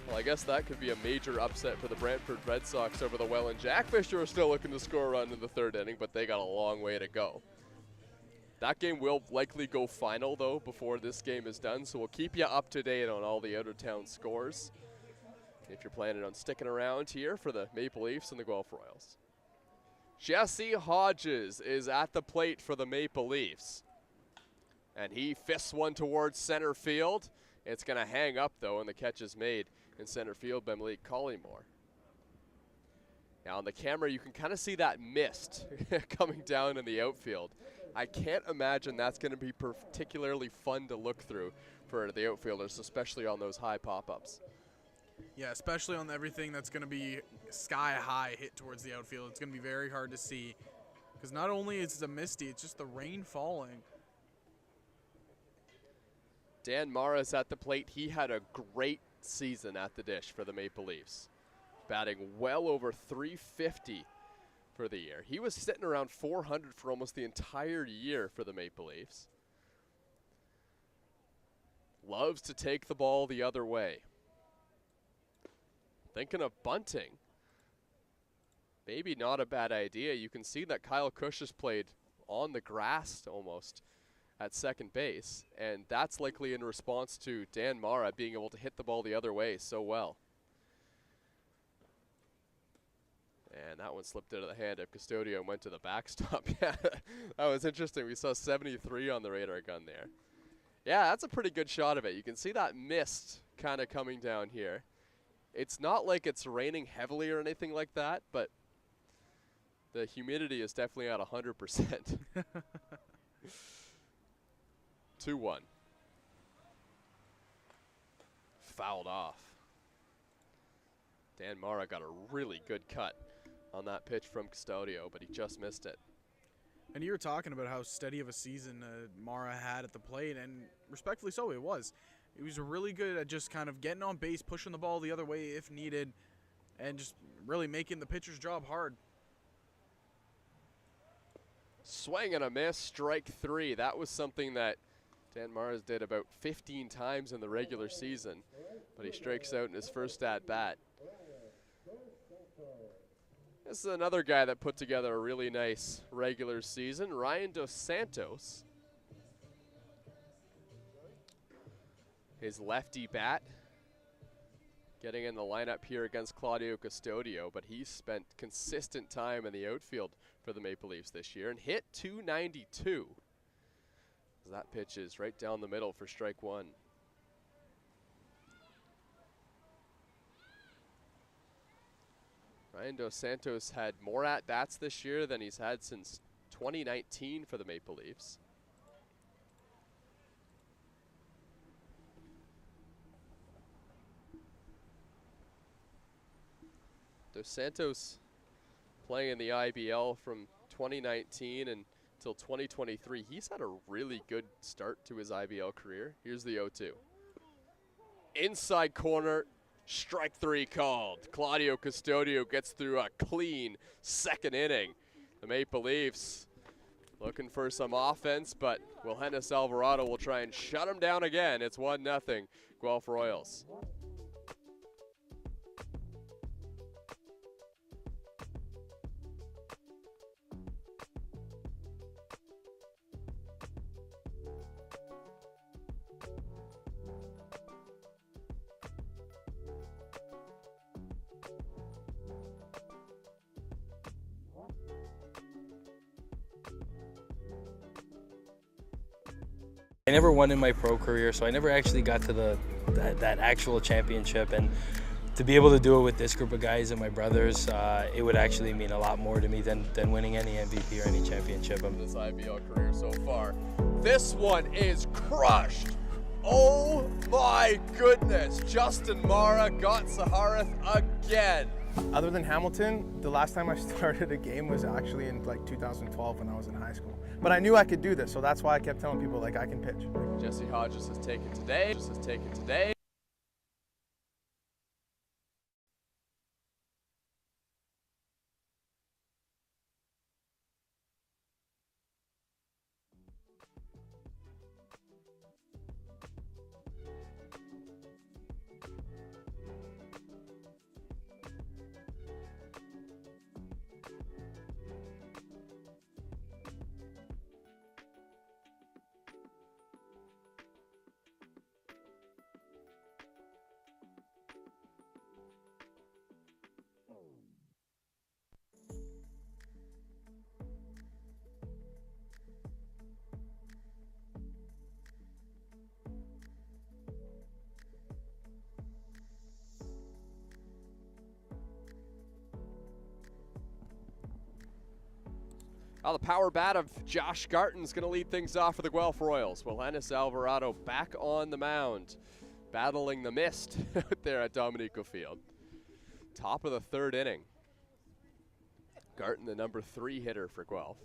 well, I guess that could be a major upset for the Brantford Red Sox over the Welland Jackfish, who are still looking to score a run in the third inning, but they got a long way to go. That game will likely go final, though, before this game is done, so we'll keep you up to date on all the out-of-town scores if you're planning on sticking around here for the Maple Leafs and the Guelph Royals. Jesse Hodges is at the plate for the Maple Leafs, and he fists one towards center field. It's going to hang up, though, and the catch is made in center field by Malik Collymore. Now, on the camera, you can kind of see that mist coming down in the outfield. I can't imagine that's going to be particularly fun to look through for the outfielders, especially on those high pop-ups. Yeah, especially on everything that's going to be sky-high hit towards the outfield. It's going to be very hard to see because not only is it misty, it's just the rain falling. Dan Mara's at the plate. He had a great season at the dish for the Maple Leafs, batting well over .350 for the year. He was sitting around .400 for almost the entire year for the Maple Leafs. Loves to take the ball the other way. Thinking of bunting. Maybe not a bad idea. You can see that Kyle Cush has played on the grass almost at second base, and that's likely in response to Dan Mara being able to hit the ball the other way so well. And that one slipped out of the hand of Custodio and went to the backstop. Yeah, that was interesting. We saw 73 on the radar gun there. Yeah, that's a pretty good shot of it. You can see that mist kind of coming down here. It's not like it's raining heavily or anything like that, but the humidity is definitely at 100%. 2-1. Fouled off. Dan Mara got a really good cut on that pitch from Custodio, but he just missed it. And you were talking about how steady of a season Mara had at the plate, and respectfully so, it was. He was really good at just kind of getting on base, pushing the ball the other way if needed, and just really making the pitcher's job hard. Swing and a miss, strike 3. That was something that Dan Mara did about 15 times in the regular season, but he strikes out in his first at-bat. This is another guy that put together a really nice regular season, Ryan Dos Santos. His lefty bat getting in the lineup here against Claudio Custodio, but he's spent consistent time in the outfield for the Maple Leafs this year and hit .292. That pitch is right down the middle for strike 1. Ryan Dos Santos had more at-bats this year than he's had since 2019 for the Maple Leafs. Dos Santos playing in the IBL from 2019 until 2023. He's had a really good start to his IBL career. Here's the 0-2. Inside corner, strike 3 called. Claudio Custodio gets through a clean second inning. The Maple Leafs looking for some offense, but Wilhelmus Alvarado will try and shut him down again. It's 1-0 Guelph Royals. I never won in my pro career, so I never actually got to that actual championship. And to be able to do it with this group of guys and my brothers, it would actually mean a lot more to me than winning any MVP or any championship. This IBL career so far. This one is crushed. Oh my goodness. Justin Mara got Saharath again. Other than Hamilton, the last time I started a game was actually in like 2012 when I was in high school. But I knew I could do this, so that's why I kept telling people like I can pitch. Jesse Hodges has taken today. Now the power bat of Josh Garton's going to lead things off for the Guelph Royals. Wilhelmus Alvarado back on the mound, battling the mist out there at Dominico Field. Top of the 3rd inning. Garton, the number 3 hitter for Guelph.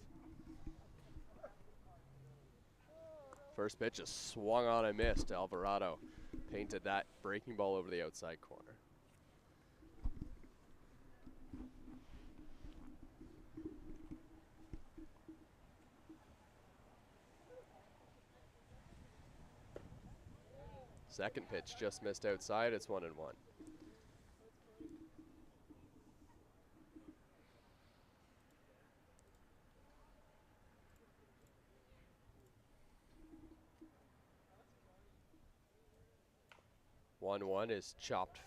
First pitch is swung on and missed. Alvarado painted that breaking ball over the outside corner. Second pitch just missed outside. It's 1-1. One is chopped.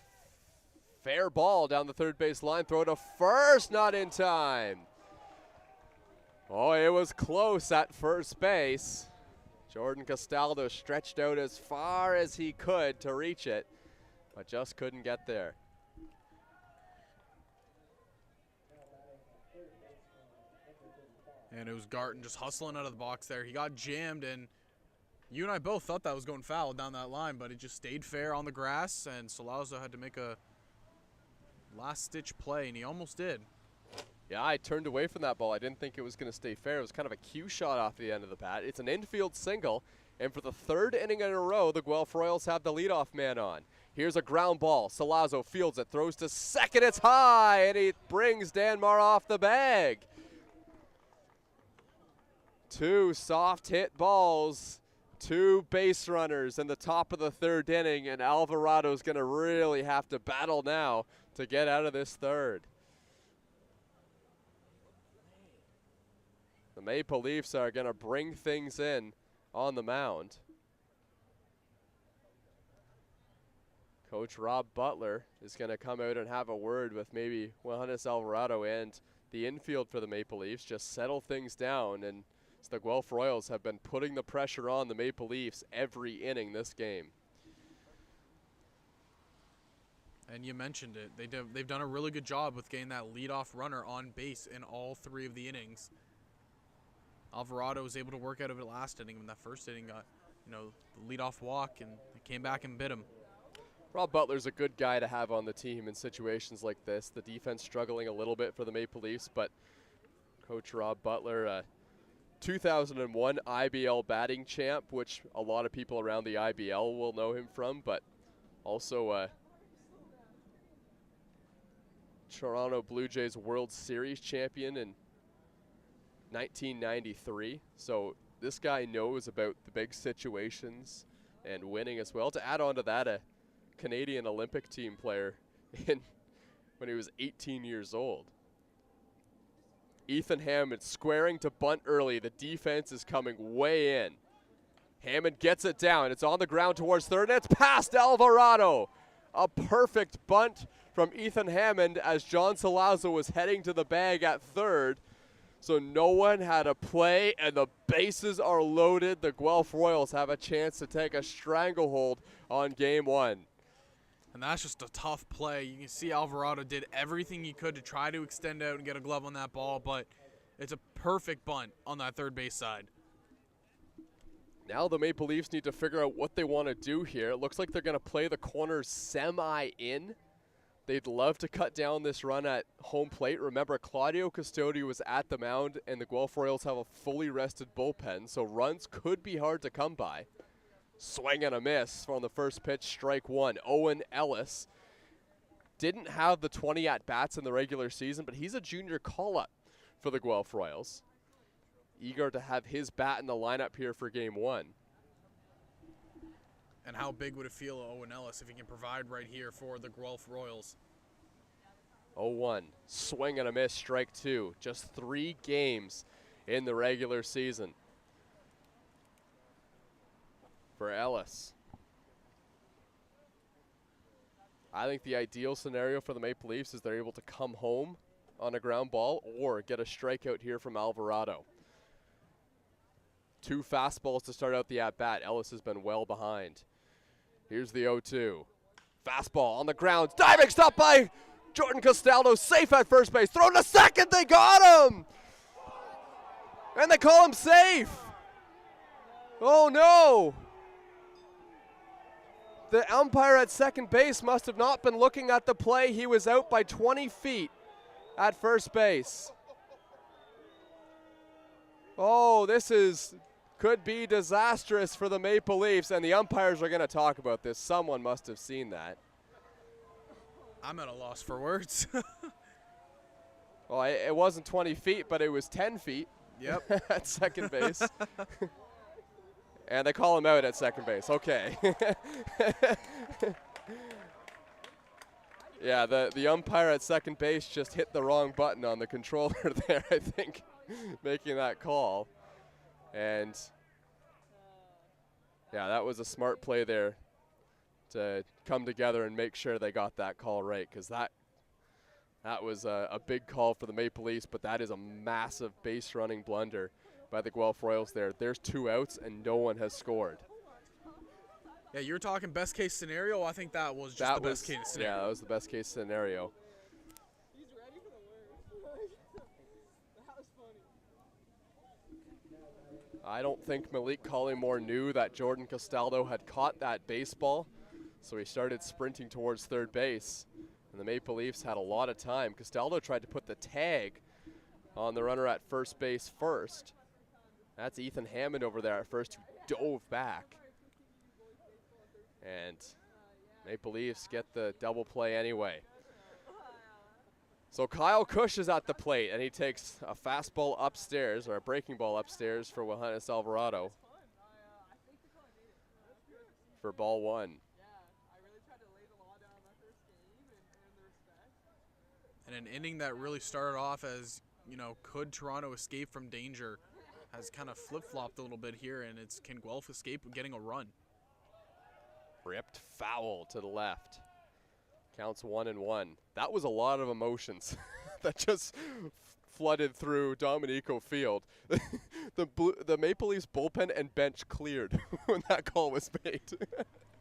Fair ball down the third base line. Throw to first, not in time. Oh, it was close at first base. Jordan Castaldo stretched out as far as he could to reach it, but just couldn't get there. And it was Garton just hustling out of the box there. He got jammed, and you and I both thought that was going foul down that line, but it just stayed fair on the grass, and Salazzo had to make a last-ditch play, and he almost did. Yeah, I turned away from that ball. I didn't think it was going to stay fair. It was kind of a cue shot off the end of the bat. It's an infield single, and for the third inning in a row, the Guelph Royals have the leadoff man on. Here's a ground ball. Salazzo fields it, throws to second. It's high, and he brings Danmar off the bag. Two soft hit balls, two base runners in the top of the third inning, and Alvarado's going to really have to battle now to get out of this third. The Maple Leafs are going to bring things in on the mound. Coach Rob Butler is going to come out and have a word with maybe Johannes Alvarado and the infield for the Maple Leafs, just settle things down. And the Guelph Royals have been putting the pressure on the Maple Leafs every inning this game. And you mentioned it. They've done a really good job with getting that leadoff runner on base in all three of the innings. Alvarado was able to work out of it last inning when that first inning got, the leadoff walk, and it came back and bit him. Rob Butler's a good guy to have on the team in situations like this. The defense struggling a little bit for the Maple Leafs, but Coach Rob Butler, 2001 IBL batting champ, which a lot of people around the IBL will know him from, but also Toronto Blue Jays World Series champion in 1993. So this guy knows about the big situations and winning as well. To add on to that, a Canadian Olympic team player when he was 18 years old. Ethan Hammond squaring to bunt early. The defense is coming way in. Hammond gets it down. It's on the ground towards third, and it's past Alvarado. A perfect bunt from Ethan Hammond as John Salazzo was heading to the bag at third. So no one had a play, and the bases are loaded. The Guelph Royals have a chance to take a stranglehold on game one. And that's just a tough play. You can see Alvarado did everything he could to try to extend out and get a glove on that ball, but it's a perfect bunt on that third base side. Now the Maple Leafs need to figure out what they want to do here. It looks like they're going to play the corners semi-in. They'd love to cut down this run at home plate. Remember, Claudio Custodi was at the mound, and the Guelph Royals have a fully rested bullpen, so runs could be hard to come by. Swing and a miss from the first pitch, strike one. Owen Ellis didn't have the 20 at-bats in the regular season, but he's a junior call-up for the Guelph Royals. Eager to have his bat in the lineup here for game one. And how big would it feel to Owen Ellis if he can provide right here for the Guelph Royals? 0-1, swing and a miss, strike two. Just 3 games in the regular season for Ellis. I think the ideal scenario for the Maple Leafs is they're able to come home on a ground ball or get a strikeout here from Alvarado. 2 fastballs to start out the at-bat. Ellis has been well behind. Here's the 0-2. Fastball on the ground. Diving stop by Jordan Castaldo. Safe at first base. Thrown to second. They got him. And they call him safe. Oh, no. The umpire at second base must have not been looking at the play. He was out by 20 feet at first base. Oh, this is could be disastrous for the Maple Leafs, and the umpires are going to talk about this. Someone must have seen that. I'm at a loss for words. Well, it wasn't 20 feet, but it was 10 feet. Yep. At second base. And they call him out at second base. Okay. Yeah, the umpire at second base just hit the wrong button on the controller there, I think, making that call. And yeah, that was a smart play there to come together and make sure they got that call right, because that was a big call for the Maple Leafs, but that is a massive base running blunder by the Guelph Royals there. There's 2 outs and no one has scored. Yeah, you're talking best case scenario. I think that was just the best case scenario. Yeah, that was the best case scenario. He's ready for the worst. That was funny. I don't think Malik Collymore knew that Jordan Castaldo had caught that baseball, so he started sprinting towards third base, and the Maple Leafs had a lot of time. Castaldo tried to put the tag on the runner at first base first. That's Ethan Hammond over there at first, who dove back. And Maple Leafs get the double play anyway. So Kyle Cush is at the plate, and he takes a fastball upstairs, or a breaking ball upstairs for Johannes Alvarado for ball 1. And an inning that really started off as, you know, could Toronto escape from danger, has kind of flip-flopped a little bit here, and it's can Guelph escape getting a run? Ripped foul to the left. Counts 1-1. That was a lot of emotions that just flooded through Dominico Field. The Maple Leafs bullpen and bench cleared when that call was made.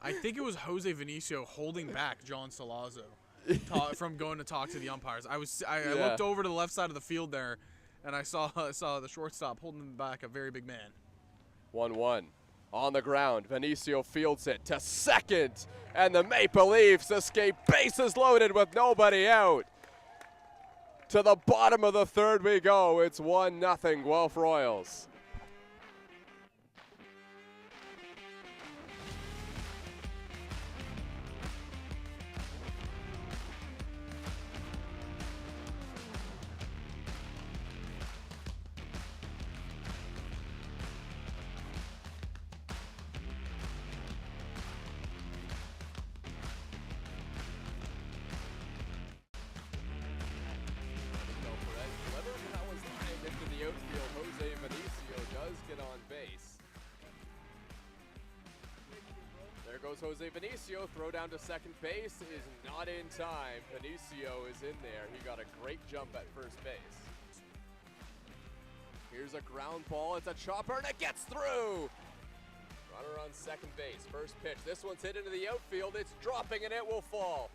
I think it was Jose Vinicio holding back John Salazzo from going to talk to the umpires. I looked over to the left side of the field there, and I saw the shortstop holding back a very big man. 1-1. On the ground, Vinicio fields it to second, and the Maple Leafs escape bases loaded with nobody out. To the bottom of the third we go. It's 1-0 Guelph Royals. Jose Vinicio, throw down to second base, is not in time. Vinicio is in there. He got a great jump at first base. Here's a ground ball. It's a chopper, and it gets through. Runner on second base. First pitch. This one's hit into the outfield. It's dropping, and it will fall.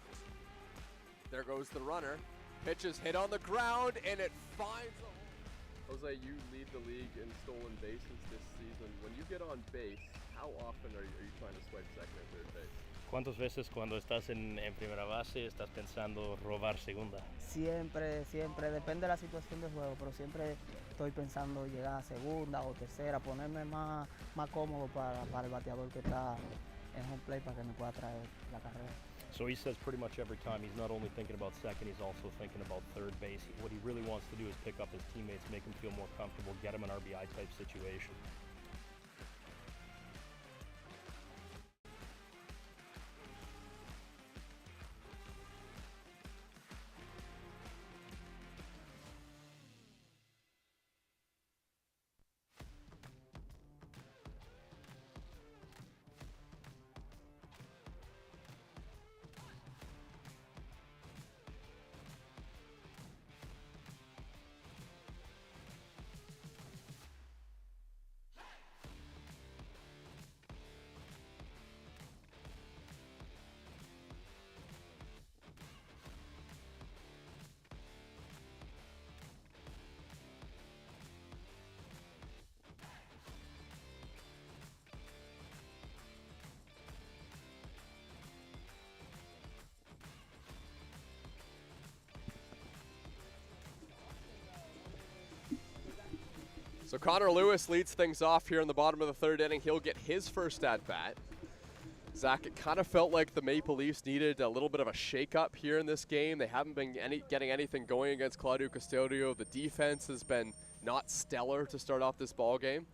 There goes the runner. Pitch is hit on the ground, and it finds the hole. Jose, you lead the league in stolen bases this season. When you get on base, how often are you trying to swipe second or third base? ¿Cuántas veces cuando estás en primera base estás pensando robar segunda? Siempre, depende de la situación del juego, pero siempre estoy pensando llegar a segunda o tercera, ponerme más cómodo para el bateador que está en home plate para que me pueda traer la carrera. So he says pretty much every time he's not only thinking about second, he's also thinking about third base. What he really wants to do is pick up his teammates, make them feel more comfortable, get them an RBI type situation. So Connor Lewis leads things off here in the bottom of the third inning. He'll get his first at-bat. Zach, it kind of felt like the Maple Leafs needed a little bit of a shake-up here in this game. They haven't been getting anything going against Claudio Custodio. The defense has been not stellar to start off this ball game.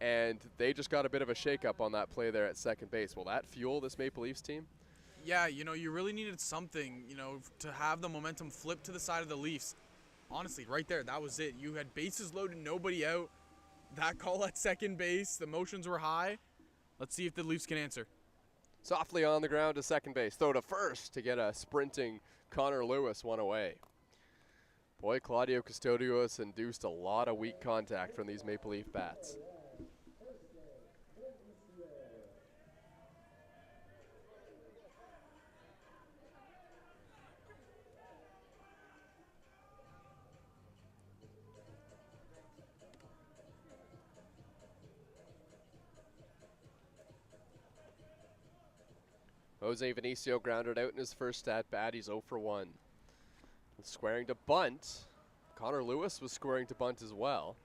And they just got a bit of a shake-up on that play there at second base. Will that fuel this Maple Leafs team? Yeah, you know, you really needed something, you know, to have the momentum flip to the side of the Leafs. Honestly, right there, that was it. You had bases loaded, nobody out. That call at second base, the emotions were high. Let's see if the Leafs can answer. Softly on the ground to second base. Throw to first to get a sprinting Connor Lewis one away. Boy, Claudio Custodio has induced a lot of weak contact from these Maple Leaf bats. Jose Vinicio grounded out in his first at-bat. He's 0 for 1. Squaring to bunt. Connor Lewis was squaring to bunt as well.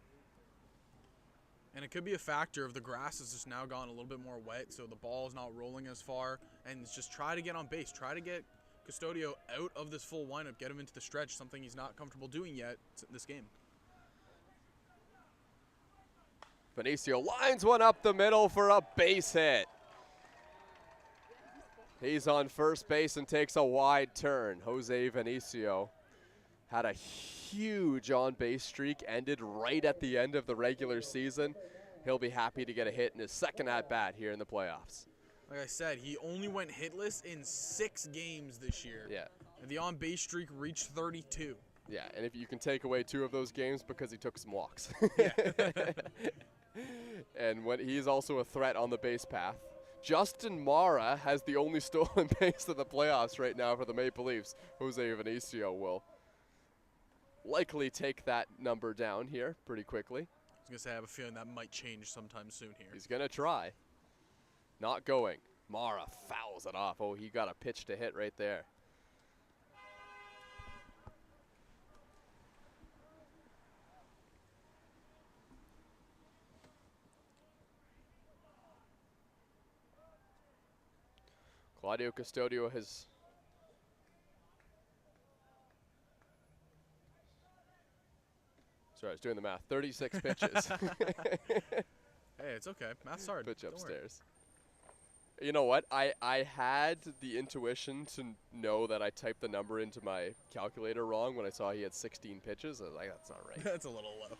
And it could be a factor of the grass has just now gone a little bit more wet, so the ball is not rolling as far. And it's just try to get on base. Try to get Custodio out of this full windup, get him into the stretch, something he's not comfortable doing yet this game. Vinicio lines one up the middle for a base hit. He's on first base and takes a wide turn. Jose Vinicio had a huge on-base streak, ended right at the end of the regular season. He'll be happy to get a hit in his second at-bat here in the playoffs. Like I said, he only went hitless in 6 games this year. Yeah. And the on-base streak reached 32. Yeah, and if you can take away 2 of those games because he took some walks. Yeah. And when he's also a threat on the base path. Justin Mara has the only stolen base of the playoffs right now for the Maple Leafs. Jose Vinicio will likely take that number down here pretty quickly. I was going to say, I have a feeling that might change sometime soon here. He's going to try. Not going. Mara fouls it off. Oh, he got a pitch to hit right there. Claudio Custodio has sorry, I was doing the math. 36 pitches. Hey, it's okay. Math's hard. Pitch Don't upstairs. You know what? I had the intuition to know that I typed the number into my calculator wrong when I saw he had 16 pitches. I was like, that's not right. That's a little low.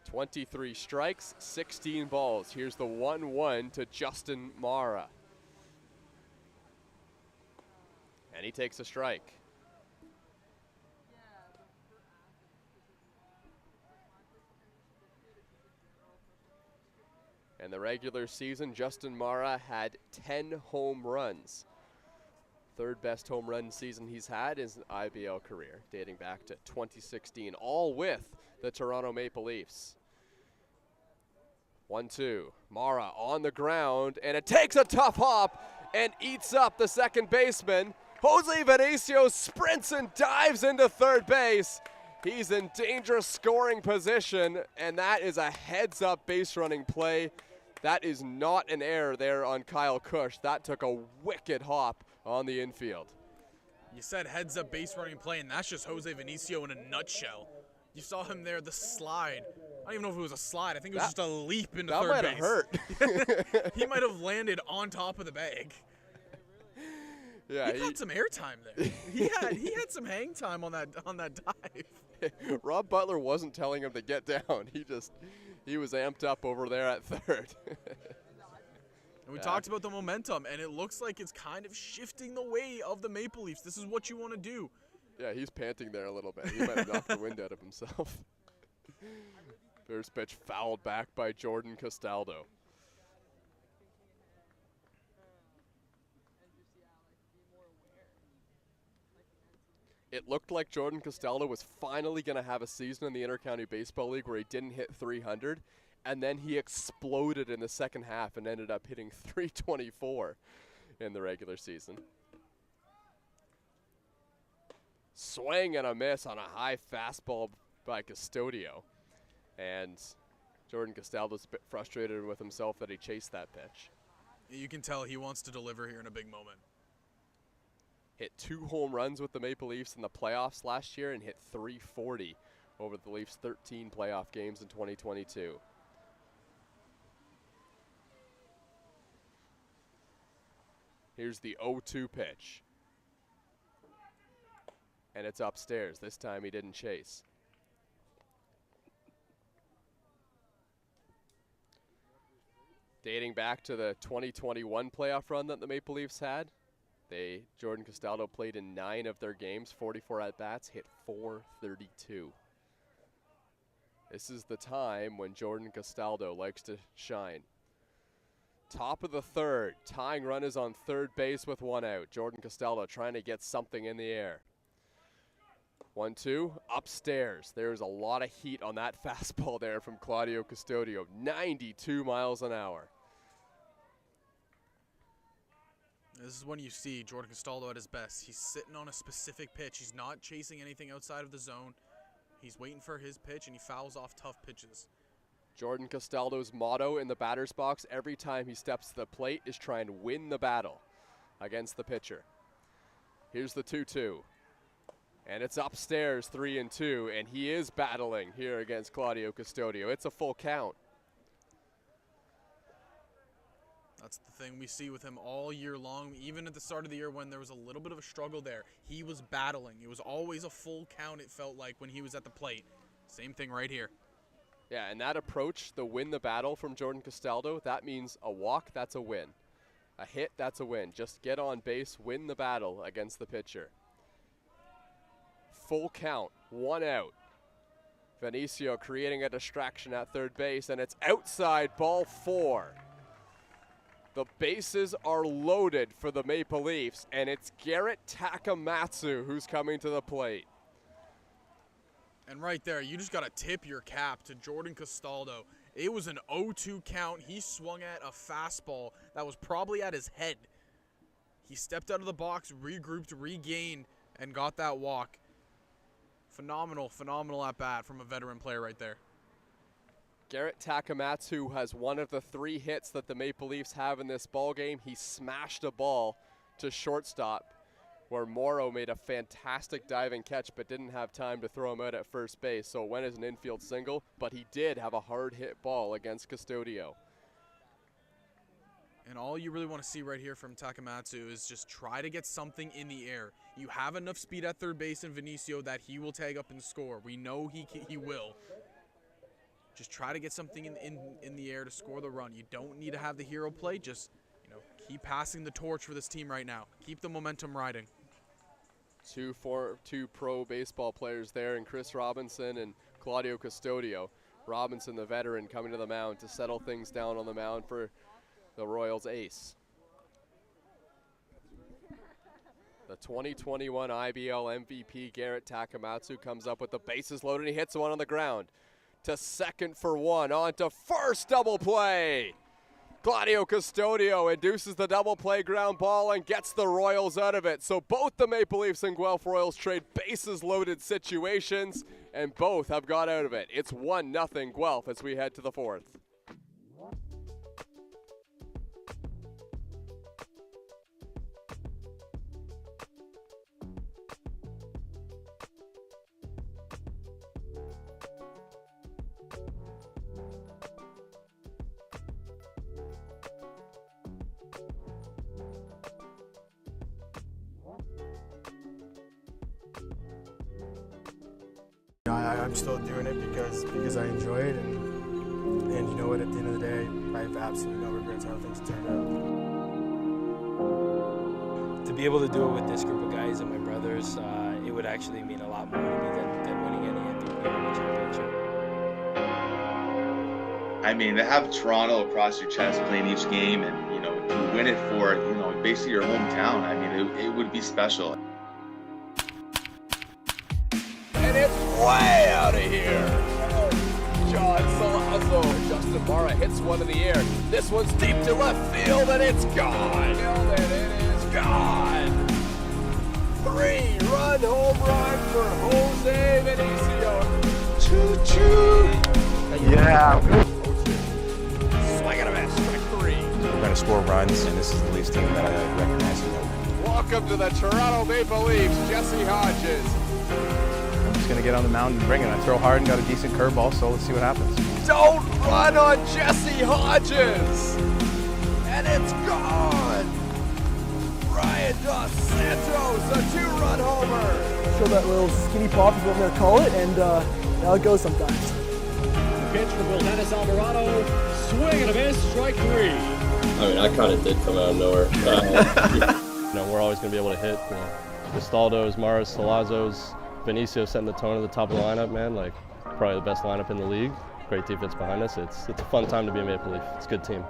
23 strikes, 16 balls. Here's the 1-1 to Justin Mara. And he takes a strike. In the regular season, Justin Mara had 10 home runs. Third best home run season he's had in his IBL career, dating back to 2016, all with the Toronto Maple Leafs. 1-2, Mara on the ground, and it takes a tough hop and eats up the second baseman. Jose Vinicio sprints and dives into third base. He's in dangerous scoring position, and that is a heads-up base running play. That is not an error there on Kyle Cush. That took a wicked hop on the infield. You said heads-up base running play, and that's just Jose Vinicio in a nutshell. You saw him there, the slide. I don't even know if it was a slide. I think it was just a leap into third base. That might have hurt. He might have landed on top of the bag. Yeah, he got some airtime there. he had some hang time on that dive. Rob Butler wasn't telling him to get down. He was amped up over there at third. And we talked about the momentum, and it looks like it's kind of shifting the way of the Maple Leafs. This is what you want to do. Yeah, he's panting there a little bit. He might have knocked the wind out of himself. First pitch fouled back by Jordan Castaldo. It looked like Jordan Castaldo was finally going to have a season in the Intercounty Baseball League where he didn't hit 300, and then he exploded in the second half and ended up hitting 324 in the regular season. Swing and a miss on a high fastball by Custodio. And Jordan Castaldo's a bit frustrated with himself that he chased that pitch. You can tell he wants to deliver here in a big moment. Hit 2 home runs with the Maple Leafs in the playoffs last year and hit .340 over the Leafs' 13 playoff games in 2022. Here's the 0-2 pitch. And it's upstairs. This time he didn't chase. Dating back to the 2021 playoff run that the Maple Leafs had, Jordan Castaldo played in 9 of their games, 44 at-bats, hit .432. This is the time when Jordan Castaldo likes to shine. Top of the third, tying run is on third base with 1 out. Jordan Castaldo trying to get something in the air. 1-2, upstairs. There's a lot of heat on that fastball there from Claudio Custodio, 92 miles an hour. This is when you see Jordan Castaldo at his best. He's sitting on a specific pitch. He's not chasing anything outside of the zone. He's waiting for his pitch, and he fouls off tough pitches. Jordan Castaldo's motto in the batter's box every time he steps to the plate is trying to win the battle against the pitcher. Here's the 2-2. And it's upstairs, 3-2, and he is battling here against Claudio Custodio. It's a full count. That's the thing we see with him all year long. Even at the start of the year when there was a little bit of a struggle there, he was battling. It was always a full count, it felt like, when he was at the plate. Same thing right here. Yeah, and that approach, the win the battle from Jordan Castaldo, that means a walk, that's a win. A hit, that's a win. Just get on base, win the battle against the pitcher. Full count, 1 out. Vinicio creating a distraction at third base, and it's outside, ball 4. The bases are loaded for the Maple Leafs, and it's Garrett Takamatsu who's coming to the plate. And right there, you just got to tip your cap to Jordan Castaldo. It was an 0-2 count. He swung at a fastball that was probably at his head. He stepped out of the box, regrouped, regained, and got that walk. Phenomenal at bat from a veteran player right there. Garrett Takamatsu has one of the 3 hits that the Maple Leafs have in this ballgame. He smashed a ball to shortstop where Morrow made a fantastic diving catch but didn't have time to throw him out at first base. So it went as an infield single, but he did have a hard hit ball against Custodio. And all you really want to see right here from Takamatsu is just try to get something in the air. You have enough speed at third base in Vinicio that he will tag up and score. We know he will. Just try to get something in the air to score the run. You don't need to have the hero play. Just, keep passing the torch for this team right now. Keep the momentum riding. Two pro baseball players there, and Chris Robinson and Claudio Custodio. Robinson, the veteran, coming to the mound to settle things down on the mound for the Royals ace. The 2021 IBL MVP, Garrett Takamatsu, comes up with the bases loaded. He hits one on the ground. To second for 1, on to first, double play. Claudio Custodio induces the double play ground ball and gets the Royals out of it. So both the Maple Leafs and Guelph Royals trade bases loaded situations, and both have got out of it. It's 1-0 Guelph as we head to the 4th. I'm still doing it because I enjoy it, and you know what, at the end of the day, I have absolutely no regrets how things turned out. To be able to do it with this group of guys and my brothers, it would actually mean a lot more to me than winning any MVP championship. I mean, to have Toronto across your chest playing each game, and to win it for basically your hometown, I mean, it would be special. And it's way out of here. John Salazzo. Justin Mara hits one in the air. This one's deep to left field, and it's gone. And it is gone. 3-run home run for Jose Vinicio. Choo-choo. Yeah. Swing and a miss, strike 3. We're going to score runs, and this is the Leafs team that I recognize and know. Welcome to the Toronto Maple Leafs, Jesse Hodges. I'm just gonna get on the mound and bring it. I throw hard and got a decent curveball, so let's see what happens. Don't run on Jesse Hodges! And it's gone! Ryan Dos Santos, a 2-run homer! Show that little skinny pop is what I'm gonna call it, and how it goes sometimes. The pitch from Dennis Alvarado. Swing and a miss, strike 3. I mean, I kind of did come out of nowhere. We're always going to be able to hit. Castaldo's, Maris, Salazzo's, Vinicio setting the tone at the top of the lineup, man. Like, probably the best lineup in the league. Great defense behind us. It's a fun time to be a Maple Leaf. It's a good team.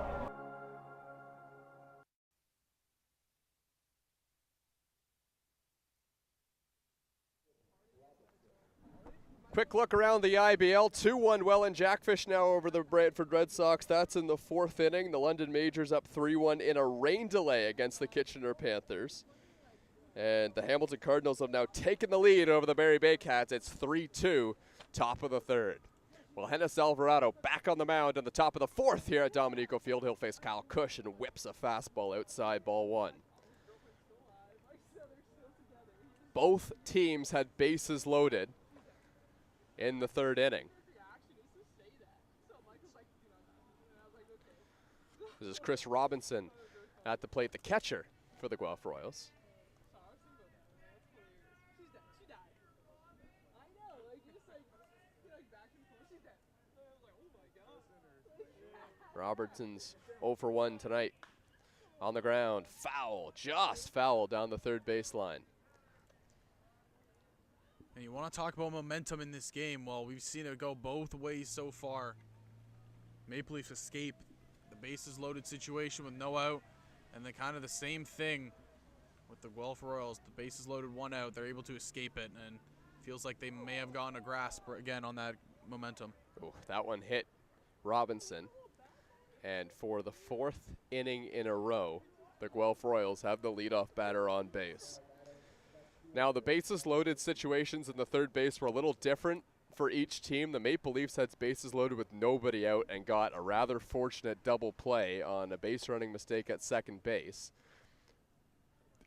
Quick look around the IBL. 2-1 Welland Jackfish now over the Brantford Red Sox. That's in the 4th inning. The London Majors up 3-1 in a rain delay against the Kitchener Panthers. And the Hamilton Cardinals have now taken the lead over the Barry Bay Cats. It's 3-2, top of the 3rd. Well, Hennis Alvarado back on the mound in the top of the 4th here at Dominico Field. He'll face Kyle Cush and whips a fastball outside, ball 1. Both teams had bases loaded in the 3rd inning. This is Chris Robinson at the plate, the catcher for the Guelph Royals. Robertson's 0 for 1 tonight. On the ground, foul, just foul down the 3rd baseline. And you want to talk about momentum in this game? Well, we've seen it go both ways so far. Maple Leafs escape the bases loaded situation with no out, and then kind of the same thing with the Guelph Royals. The bases loaded, 1 out. They're able to escape it, and feels like they may have gotten a grasp again on that momentum. Ooh, that one hit Robinson. And for the 4th inning in a row, the Guelph Royals have the leadoff batter on base. Now, the bases loaded situations in the 3rd base were a little different for each team. The Maple Leafs had bases loaded with nobody out and got a rather fortunate double play on a base running mistake at 2nd base.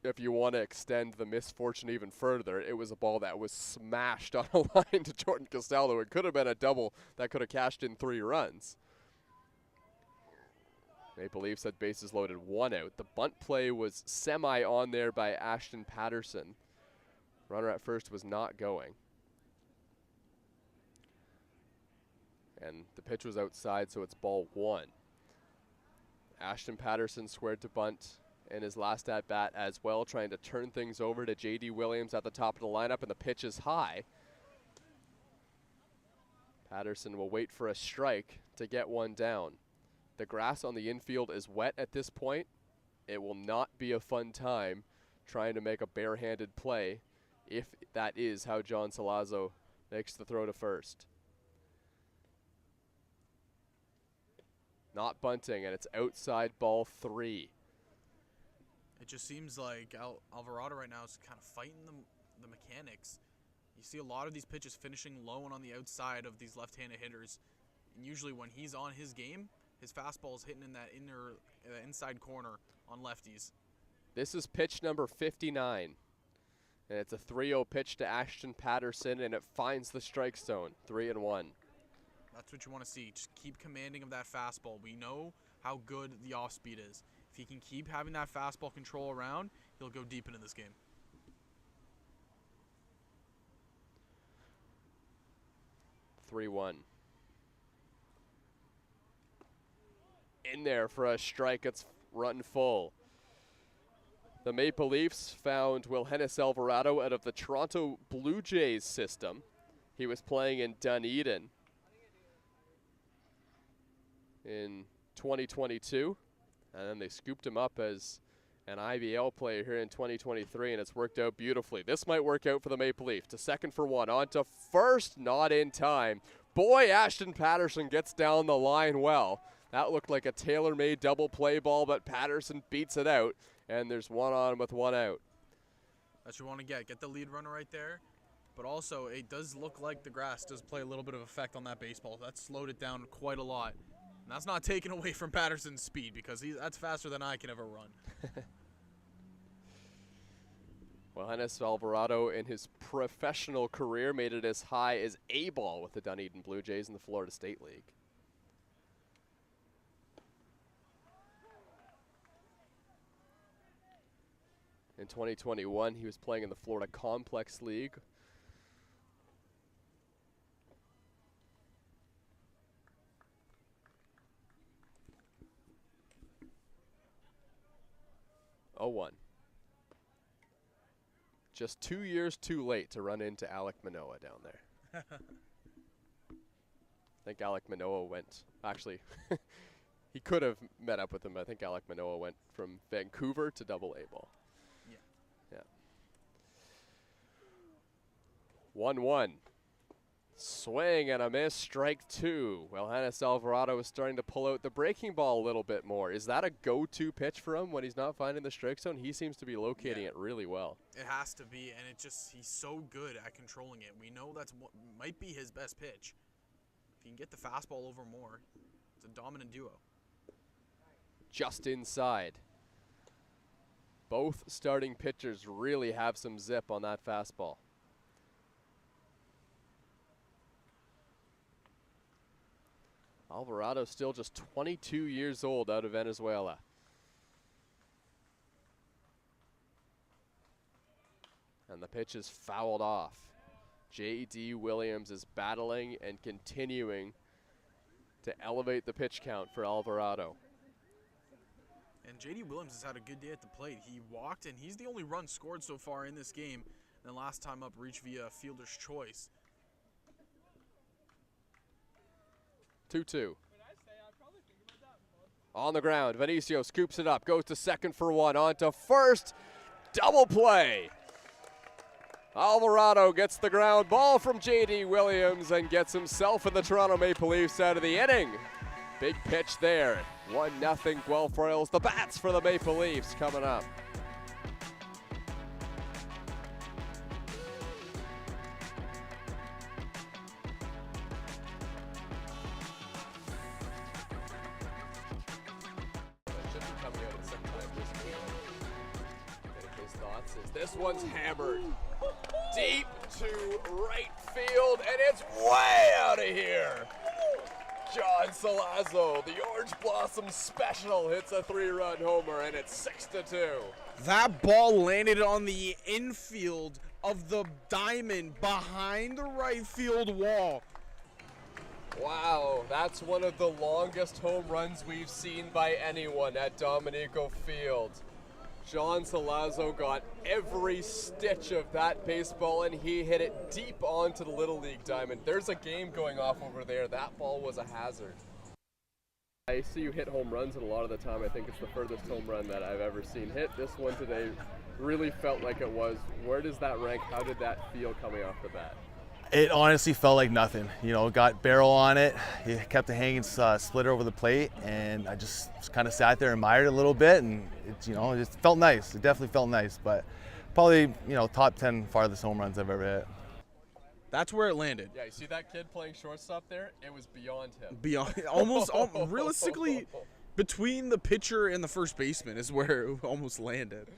If you want to extend the misfortune even further, it was a ball that was smashed on a line to Jordan Castaldo. It could have been a double that could have cashed in 3 runs. Maple Leafs had bases loaded, 1 out. The bunt play was semi on there by Ashton Patterson. Runner at first was not going. And the pitch was outside, so it's ball 1. Ashton Patterson squared to bunt in his last at-bat as well, trying to turn things over to J.D. Williams at the top of the lineup, and the pitch is high. Patterson will wait for a strike to get one down. The grass on the infield is wet at this point. It will not be a fun time trying to make a barehanded play if that is how John Salazzo makes the throw to first. Not bunting, and it's outside, ball 3. It just seems like Alvarado right now is kind of fighting the mechanics. You see a lot of these pitches finishing low and on the outside of these left-handed hitters. And usually when he's on his game, his fastball is hitting in that inside corner on lefties. This is pitch number 59. And it's a 3-0 pitch to Ashton Patterson, and it finds the strike zone, 3-1. That's what you want to see. Just keep commanding of that fastball. We know how good the off speed is. If he can keep having that fastball control around, he'll go deep into this game. In there for a strike. It's run full. The Maple Leafs found Wilhennis Alvarado out of the Toronto Blue Jays system. He was playing in Dunedin in 2022, and then they scooped him up as an IBL player here in 2023, and it's worked out beautifully. This might work out for the Maple Leafs. To second for one, on to first, not in time. Boy, Ashton Patterson gets down the line well. That looked like a tailor-made double play ball, but Patterson beats it out, and there's one on with 1 out. that you want to get. Get the lead runner right there. But also, it does look like the grass does play a little bit of effect on that baseball. That slowed it down quite a lot. And that's not taken away from Patterson's speed because that's faster than I can ever run. Well, Hennis Alvarado in his professional career made it as high as A ball with the Dunedin Blue Jays in the Florida State League. In 2021, he was playing in the Florida Complex League. Oh, 1. Just 2 years too late to run into Alek Manoah down there. I think Alek Manoah went, actually, he could have met up with him. I think Alek Manoah went from Vancouver to Double-A ball. Yeah. 1-1. Swing and a miss, strike 2. Well, Hennis Alvarado is starting to pull out the breaking ball a little bit more. Is that a go-to pitch for him when he's not finding the strike zone? He seems to be locating it really well. It has to be, and he's so good at controlling it. We know that's what might be his best pitch. If he can get the fastball over more, it's a dominant duo. Just inside. Both starting pitchers really have some zip on that fastball. Alvarado still just 22 years old out of Venezuela. And the pitch is fouled off. J.D. Williams is battling and continuing to elevate the pitch count for Alvarado. And J.D. Williams has had a good day at the plate. He walked, and he's the only run scored so far in this game. And then last time up, reached via fielder's choice. 2-2. On the ground, Vinicio scoops it up, goes to second for 1, on to first, double play. Alvarado gets the ground ball from J.D. Williams and gets himself and the Toronto Maple Leafs out of the inning. Big pitch there, 1-0 Guelph Royals. The bats for the Maple Leafs coming up. This one's hammered deep to right field, and it's way out of here. John Salazzo, the Orange Blossom Special, hits a 3-run homer, and it's 6-2. That ball landed on the infield of the diamond behind the right field wall. Wow, that's one of the longest home runs we've seen by anyone at Dominico Field. John Salazzo got every stitch of that baseball, and he hit it deep onto the Little League diamond. There's a game going off over there. That ball was a hazard. I see you hit home runs, and a lot of the time I think it's the furthest home run that I've ever seen hit. This one today really felt like it was. Where does that rank? How did that feel coming off the bat? It honestly felt like nothing. You know, got barrel on it. It kept a hanging splitter over the plate, and I just kind of sat there and admired it a little bit, and it, you know, it just felt nice. It definitely felt nice, but probably, you know, top 10 farthest home runs I've ever hit. That's where it landed. Yeah, you see that kid playing shortstop there? It was beyond him. Beyond, almost realistically, between the pitcher and the first baseman is where it almost landed.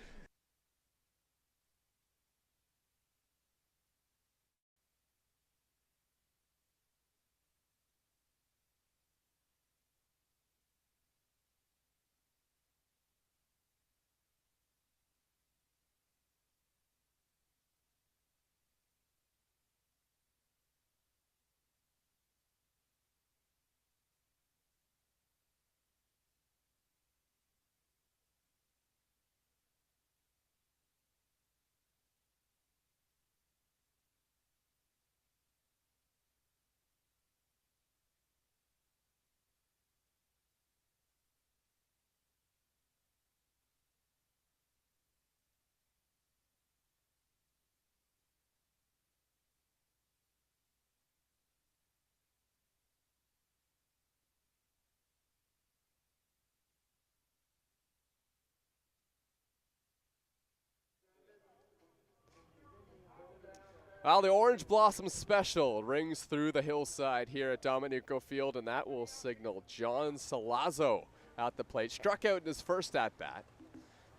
Well, the Orange Blossom Special rings through the hillside here at Dominico Field, and that will signal John Salazzo at the plate. Struck out in his first at-bat.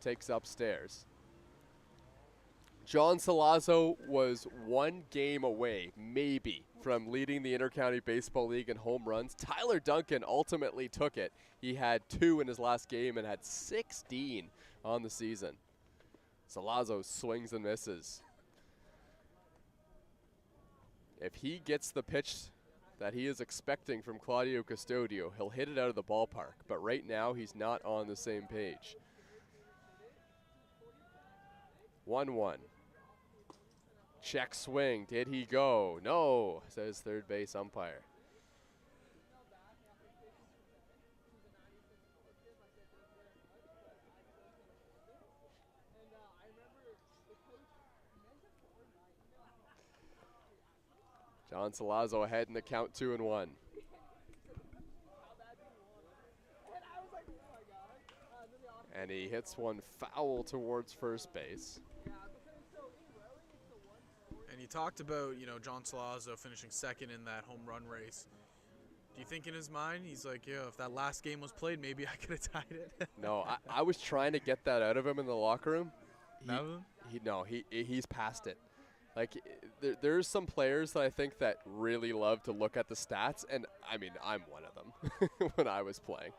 Takes upstairs. John Salazzo was one game away, maybe, from leading the Intercounty Baseball League in home runs. Tyler Duncan ultimately took it. He had 2 in his last game and had 16 on the season. Salazzo swings and misses. If he gets the pitch that he is expecting from Claudio Custodio, he'll hit it out of the ballpark. But right now, he's not on the same page. 1-1. Check swing. Did he go? No, says third base umpire. John Salazzo ahead in the count 2-1. And he hits one foul towards first base. And you talked about, John Salazzo finishing second in that home run race. Do you think in his mind, he's like, yeah, if that last game was played, maybe I could have tied it? No, I was trying to get that out of him in the locker room. He's past it. Like, there's some players that I think that really love to look at the stats, and I mean, I'm one of them when I was playing.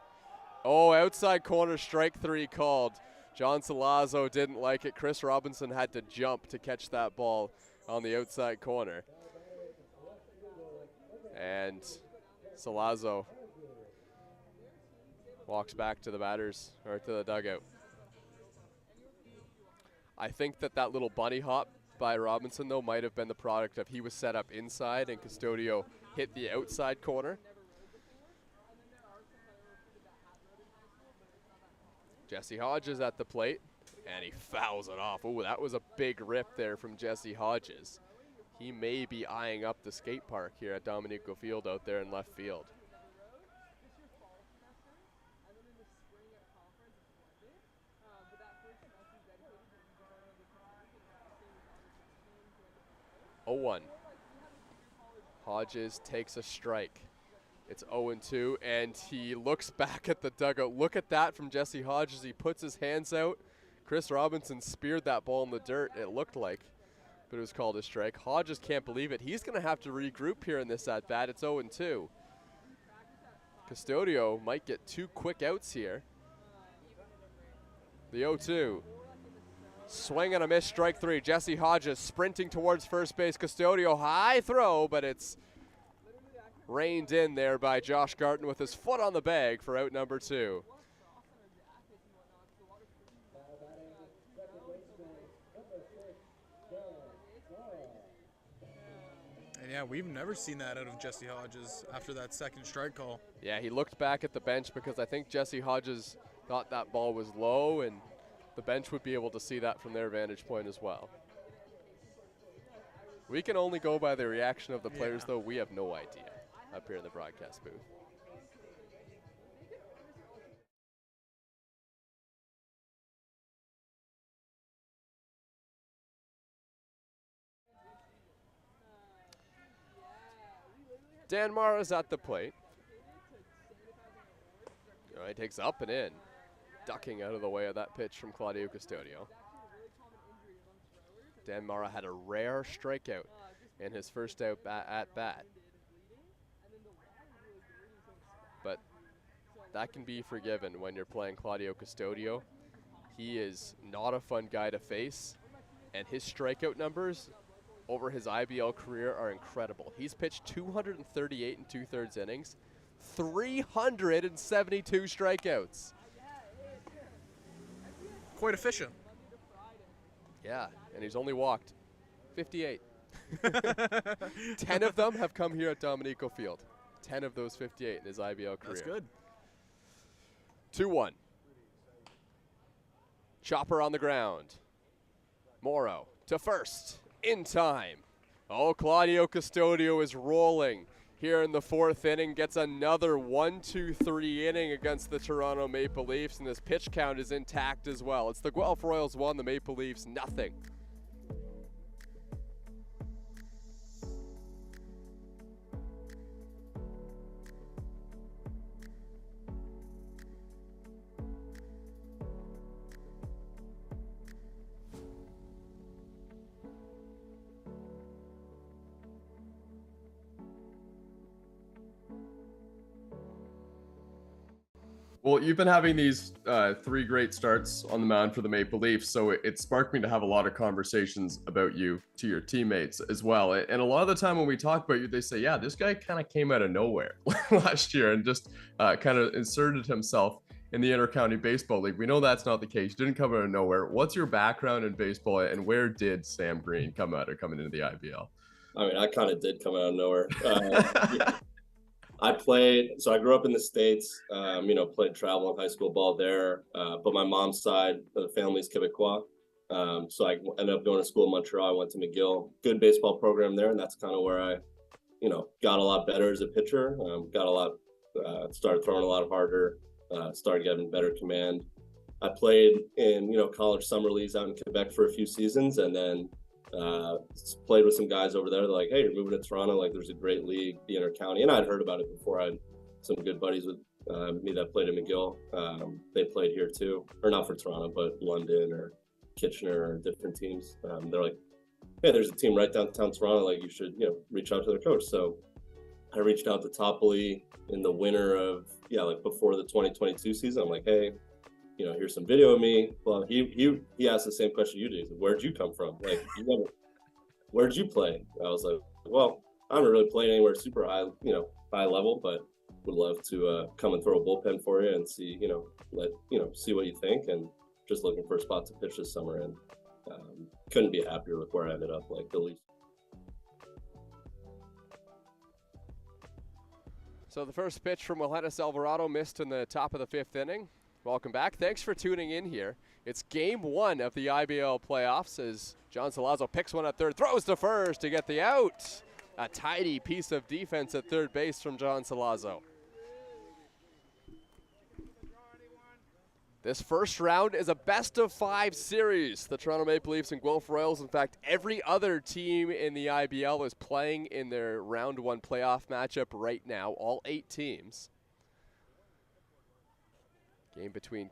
Oh, outside corner, strike 3 called. John Salazzo didn't like it. Chris Robinson had to jump to catch that ball on the outside corner. And Salazzo walks back to the batters, or to the dugout. I think that little bunny hop by Robinson, though, might have been the product of he was set up inside and Custodio hit the outside corner. Jesse Hodges at the plate, and he fouls it off. Oh, that was a big rip there from Jesse Hodges. He may be eyeing up the skate park here at Dominico Field out there in left field. Oh, Hodges takes a strike. It's 0-2, and he looks back at the dugout. Look at that from Jesse Hodges. He puts his hands out. Chris Robinson speared that ball in the dirt, it looked like, but it was called a strike. Hodges can't believe it. He's going to have to regroup here in this at-bat. It's 0-2. Custodio might get 2 quick outs here. The 0-2. Swing and a miss, strike 3. Jesse Hodges sprinting towards first base. Custodio, high throw, but it's reined in there by Josh Garton with his foot on the bag for out number 2. And yeah, we've never seen that out of Jesse Hodges after that second strike call. Yeah, he looked back at the bench because I think Jesse Hodges thought that ball was low, and the bench would be able to see that from their vantage point as well. We can only go by the reaction of the players, though. We have no idea up here in the broadcast booth. Dan Mara's at the plate. He takes up and in, ducking out of the way of that pitch from Claudio Custodio. Dan Mara had a rare strikeout in his first out at bat. But that can be forgiven when you're playing Claudio Custodio. He is not a fun guy to face, and his strikeout numbers over his IBL career are incredible. He's pitched 238 2/3 innings, 372 strikeouts. Quite efficient. Yeah, and he's only walked 58. 10 of them have come here at Dominico Field. 10 of those 58 in his IBL career. That's good. 2-1. Chopper on the ground. Morrow to first in time. Oh, Claudio Custodio is rolling here in the 4th inning. Gets another 1-2-3 inning against the Toronto Maple Leafs, and his pitch count is intact as well. It's the Guelph Royals 1, the Maple Leafs nothing. Well, you've been having these 3 great starts on the mound for the Maple Leafs, so it sparked me to have a lot of conversations about you to your teammates as well. And a lot of the time when we talk about you, they say, yeah, this guy kind of came out of nowhere last year and just kind of inserted himself in the Intercounty Baseball League. We know that's not the case. You didn't come out of nowhere. What's your background in baseball, and where did Sam Green come out of coming into the IBL? I mean, I kind of did come out of nowhere. I grew up in the States, played travel and high school ball there. But my mom's side of the family's Quebecois. So I ended up going to school in Montreal. I went to McGill, good baseball program there. And that's kind of where I, got a lot better as a pitcher, started throwing a lot harder, started getting better command. I played in, college summer leagues out in Quebec for a few seasons, and then played with some guys over there. They're like, hey, you're moving to Toronto, like there's a great league, the Intercounty. And I'd heard about it before. I had some good buddies with me that played in McGill. They played here too, or not for Toronto, but London or Kitchener or different teams. They're like, hey, there's a team right downtown Toronto, like you should, reach out to their coach. So I reached out to Topley in the winter of, before the 2022 season. I'm like, hey, here's some video of me. Well, he asked the same question you did. Where'd you come from? Like, where'd you play? I was like, well, I haven't really played anywhere super high, high level, but would love to come and throw a bullpen for you and see, see what you think. And just looking for a spot to pitch this summer, and couldn't be happier with where I ended up. Like the Leafs. So the first pitch from Willetus Alvarado missed in the top of the 5th inning. Welcome back. Thanks for tuning in here. It's game 1 of the IBL playoffs as John Salazzo picks one at third, throws to first to get the out. A tidy piece of defense at third base from John Salazzo. This first round is a best-of-5 series. The Toronto Maple Leafs and Guelph Royals. In fact, every other team in the IBL is playing in their round 1 playoff matchup right now, all 8 teams. Game between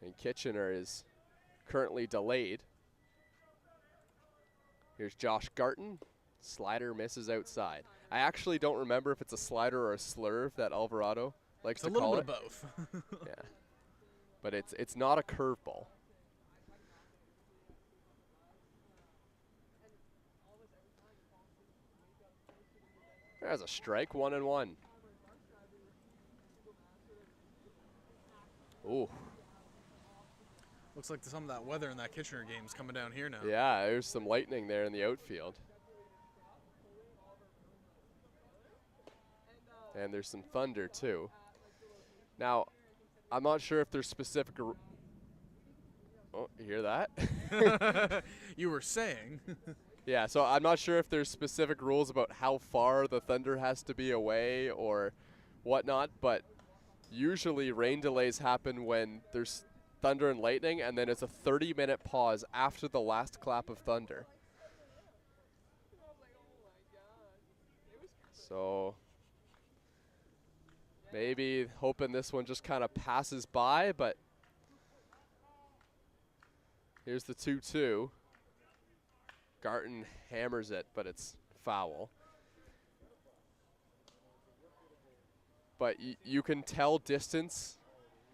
and Kitchener is currently delayed. Here's Josh Garton. Slider misses outside. I actually don't remember if it's a slider or a slurve that Alvarado likes to call it. It's a little bit of both. Yeah. But it's not a curveball. There's a strike, 1-1. Ooh. Looks like some of that weather in that Kitchener game is coming down here now. Yeah, there's some lightning there in the outfield. And there's some thunder too. Now, I'm not sure if there's specific. Oh, you hear that? You were saying. Yeah, so I'm not sure if there's specific rules about how far the thunder has to be away or whatnot, but usually rain delays happen when there's thunder and lightning, and then it's a 30-minute pause after the last clap of thunder. So maybe hoping this one just kind of passes by, but here's the 2-2. Garton hammers it, but it's foul. But you can tell distance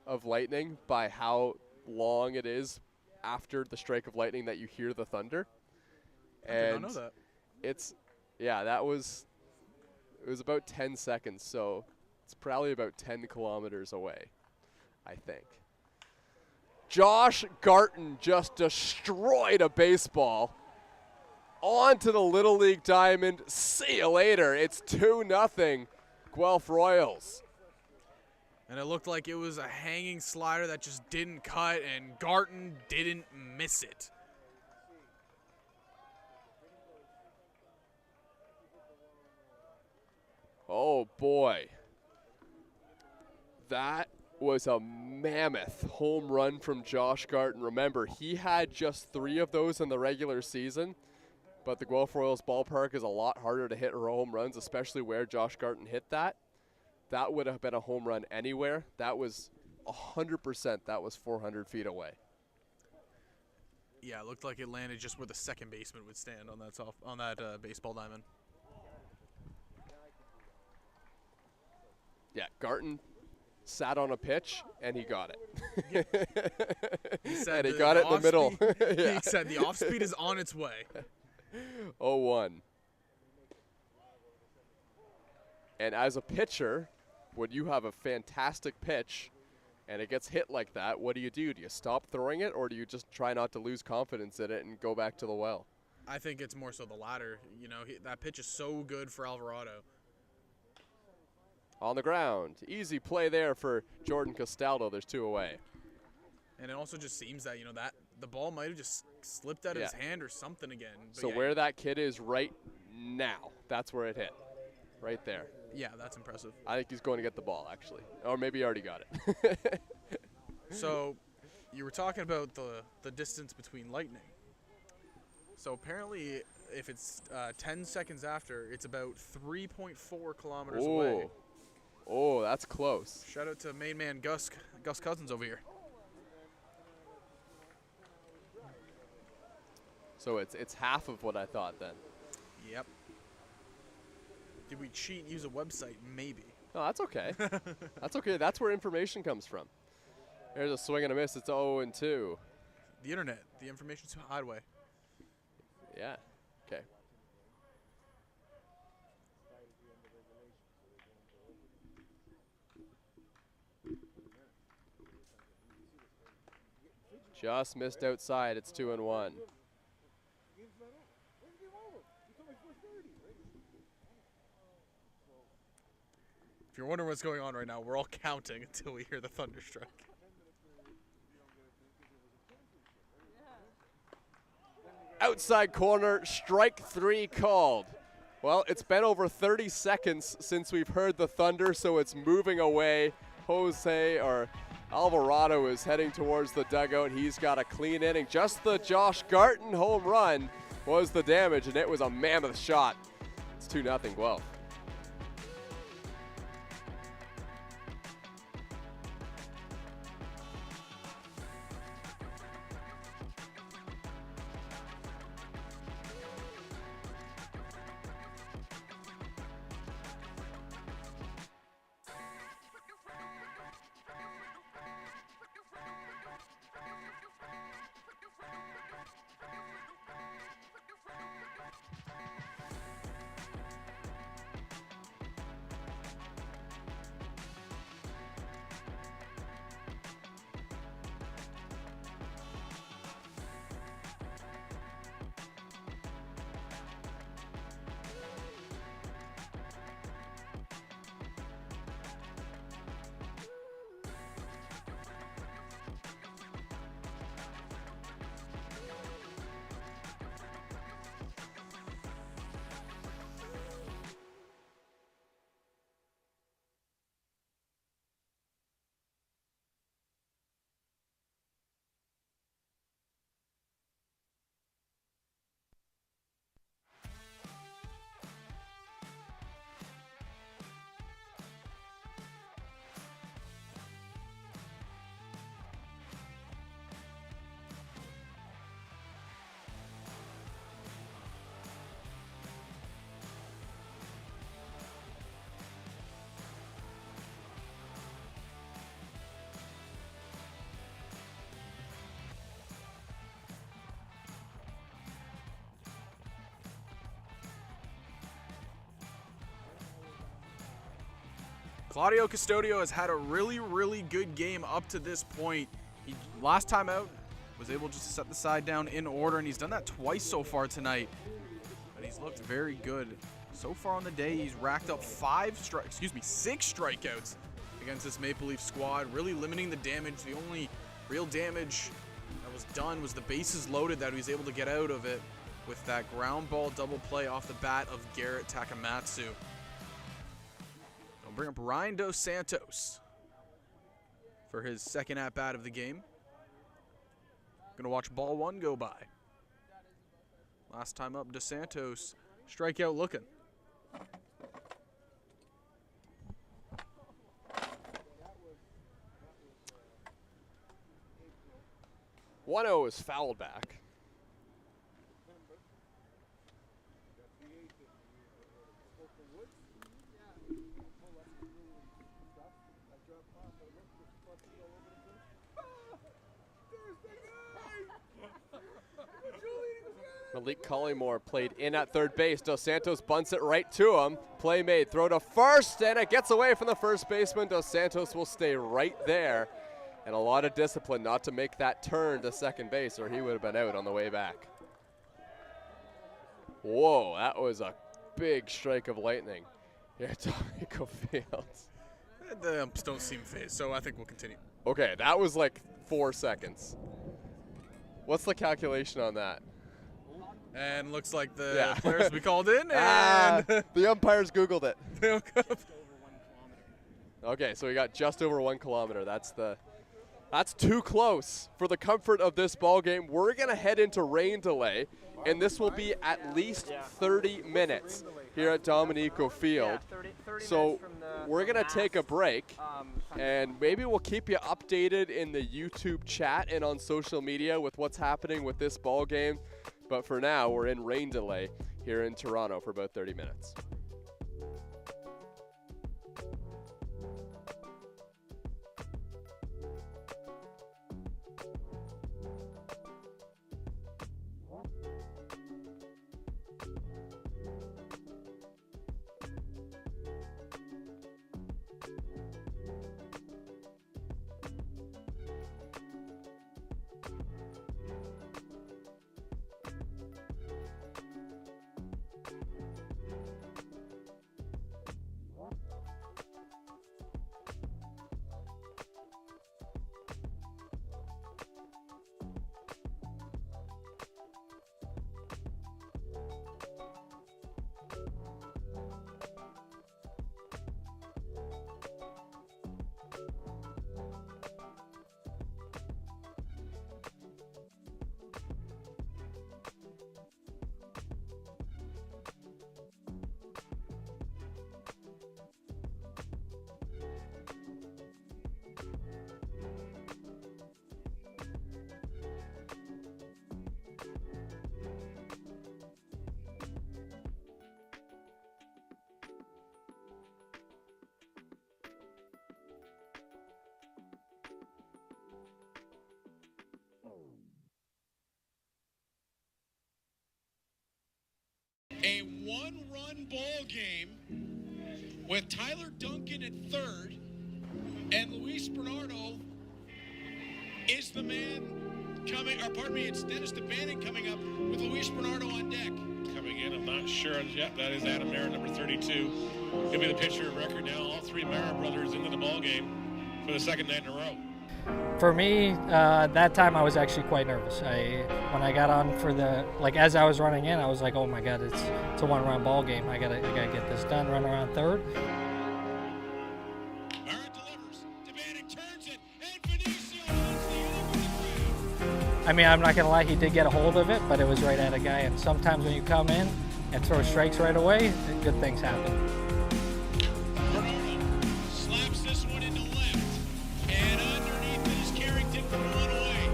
of lightning by how long it is after the strike of lightning that you hear the thunder. I did not know that. It was about 10 seconds, so it's probably about 10 kilometers away, I think. Josh Garton just destroyed a baseball. On to the Little League diamond. See you later. It's 2-0 Guelph Royals. And it looked like it was a hanging slider that just didn't cut, and Garton didn't miss it. Oh, boy. That was a mammoth home run from Josh Garton. Remember, he had just 3 of those in the regular season, but the Guelph Royals ballpark is a lot harder to hit home runs, especially where Josh Garton hit that. That would have been a home run anywhere. That was 100%. That was 400 feet away. Yeah, it looked like it landed just where the second baseman would stand on that baseball diamond. Yeah, Garton sat on a pitch, and he got it. He said and he the got it in the middle. off-speed- Yeah. He said the off speed is on its way. 0-1. And as a pitcher, when you have a fantastic pitch and it gets hit like that, what do? Do you stop throwing it, or do you just try not to lose confidence in it and go back to the well? I think it's more so the latter. You know, that pitch is so good for Alvarado. On the ground. Easy play there for Jordan Castaldo. There's 2 away. And it also just seems that, you know, that the ball might have just slipped out of his Yeah. hand or something again. But So yeah, where that kid is right now, that's where it hit. Right there. Yeah, that's impressive. I think he's going to get the ball, actually. Or maybe he already got it. So you were talking about the distance between lightning. So apparently if it's 10 seconds after, it's about 3.4 kilometers away. Oh, that's close. Shout out to main man Gus Cousins over here. So it's half of what I thought then. Yep. Did we cheat and use a website? Maybe. No, that's okay. That's okay. That's where information comes from. There's a swing and a miss. It's 0-2. The internet, the information highway. Yeah. Okay. Just missed outside. It's 2-1. If you're wondering what's going on right now, we're all counting until we hear the thunder strike. Outside corner, strike 3 called. Well, it's been over 30 seconds since we've heard the thunder, so it's moving away. Alvarado is heading towards the dugout. He's got a clean inning. Just the Josh Garton home run was the damage, and it was a mammoth shot. It's 2-0 Guelph. Claudio Custodio has had a really, really good game up to this point. He, last time out, was able just to set the side down in order, and he's done that twice so far tonight. But he's looked very good. So far on the day, he's racked up 6 strikeouts against this Maple Leaf squad, really limiting the damage. The only real damage that was done was the bases loaded that he was able to get out of it with that ground ball double play off the bat of Garrett Takamatsu. Bring up Ryan Dos Santos for his second at-bat of the game. Gonna watch ball 1 go by. Last time up, Dos Santos strikeout looking. 1-0 is fouled back. Malik Collymore played in at third base. Dos Santos bunts it right to him. Play made, throw to first, and it gets away from the first baseman. Dos Santos will stay right there. And a lot of discipline not to make that turn to second base, or he would have been out on the way back. Whoa, that was a big strike of lightning here at Dominico Fields. The umps don't seem phased, so I think we'll continue. Okay, that was like 4 seconds. What's the calculation on that? And looks like the players we called in, and the umpires Googled it. Okay, so we got just over 1 kilometer. That's too close for the comfort of this ball game. We're gonna head into rain delay, and this will be at least 30 minutes here at Dominico Field. So we're gonna take a break, and maybe we'll keep you updated in the YouTube chat and on social media with what's happening with this ball game. But for now, we're in rain delay here in Toronto for about 30 minutes. A one-run ball game with Tyler Duncan at third, and Luis Bernardo is the man coming, or pardon me, it's Dennis DeBannon coming up with Luis Bernardo on deck. Coming in, I'm not sure yet. That is Adam Mara, number 32. He'll be the pitcher of record now. All three Mara brothers into the ball game for the second night in a row. For me, that time I was actually quite nervous. When I got on for as I was running in, I was like, oh my God, it's a one-run ball game. I gotta get this done, run around third. I mean, I'm not gonna lie, he did get a hold of it, but it was right at a guy. And sometimes when you come in and throw strikes right away, good things happen. Slaps this one into left, and underneath it is Carrington for one away.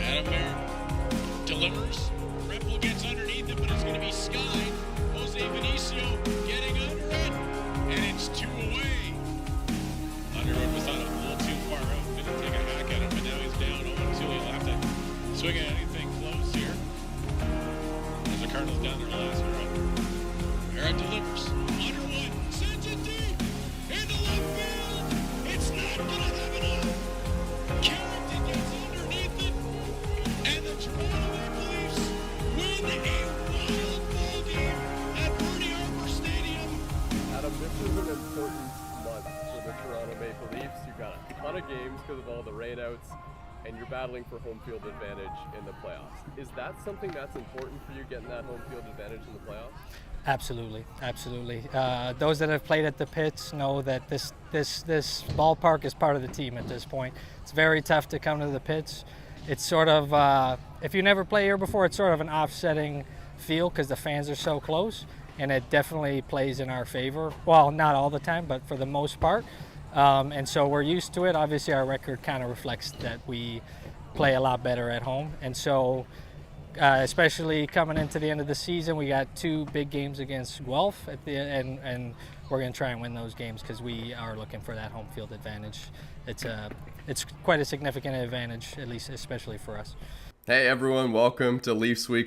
Adam Merritt delivers. Ripple gets underneath it, but it's going to be Sky. Jose Vinicio getting under it, and it's 2 away. Underwood was on a little too far out. Didn't take a hack at him, but now he's down 0-2. He'll have to swing at anything close here. As the Cardinals down their last run. Merritt delivers. Underwood sends it deep into left field. It's not going to have enough. Carrington gets underneath it, and the Toronto Maple Leafs win a wild ball game at Bernie Harper Stadium. Adam, this is an important month for the Toronto Maple Leafs. You've got a ton of games because of all the rainouts, and you're battling for home field advantage in the playoffs. Is that something that's important for you, getting that home field advantage in the playoffs? Absolutely, absolutely. Those that have played at the pits know that this ballpark is part of the team at this point. It's very tough to come to the pits. It's sort of, if you never played here before, it's sort of an offsetting feel because the fans are so close, and it definitely plays in our favor. Well, not all the time, but for the most part. And so we're used to it. Obviously, our record kind of reflects that we play a lot better at home. And so especially coming into the end of the season. We got 2 big games against Guelph and we're going to try and win those games because we are looking for that home field advantage. It's quite a significant advantage, at least especially for us. Hey everyone, welcome to Leafs Week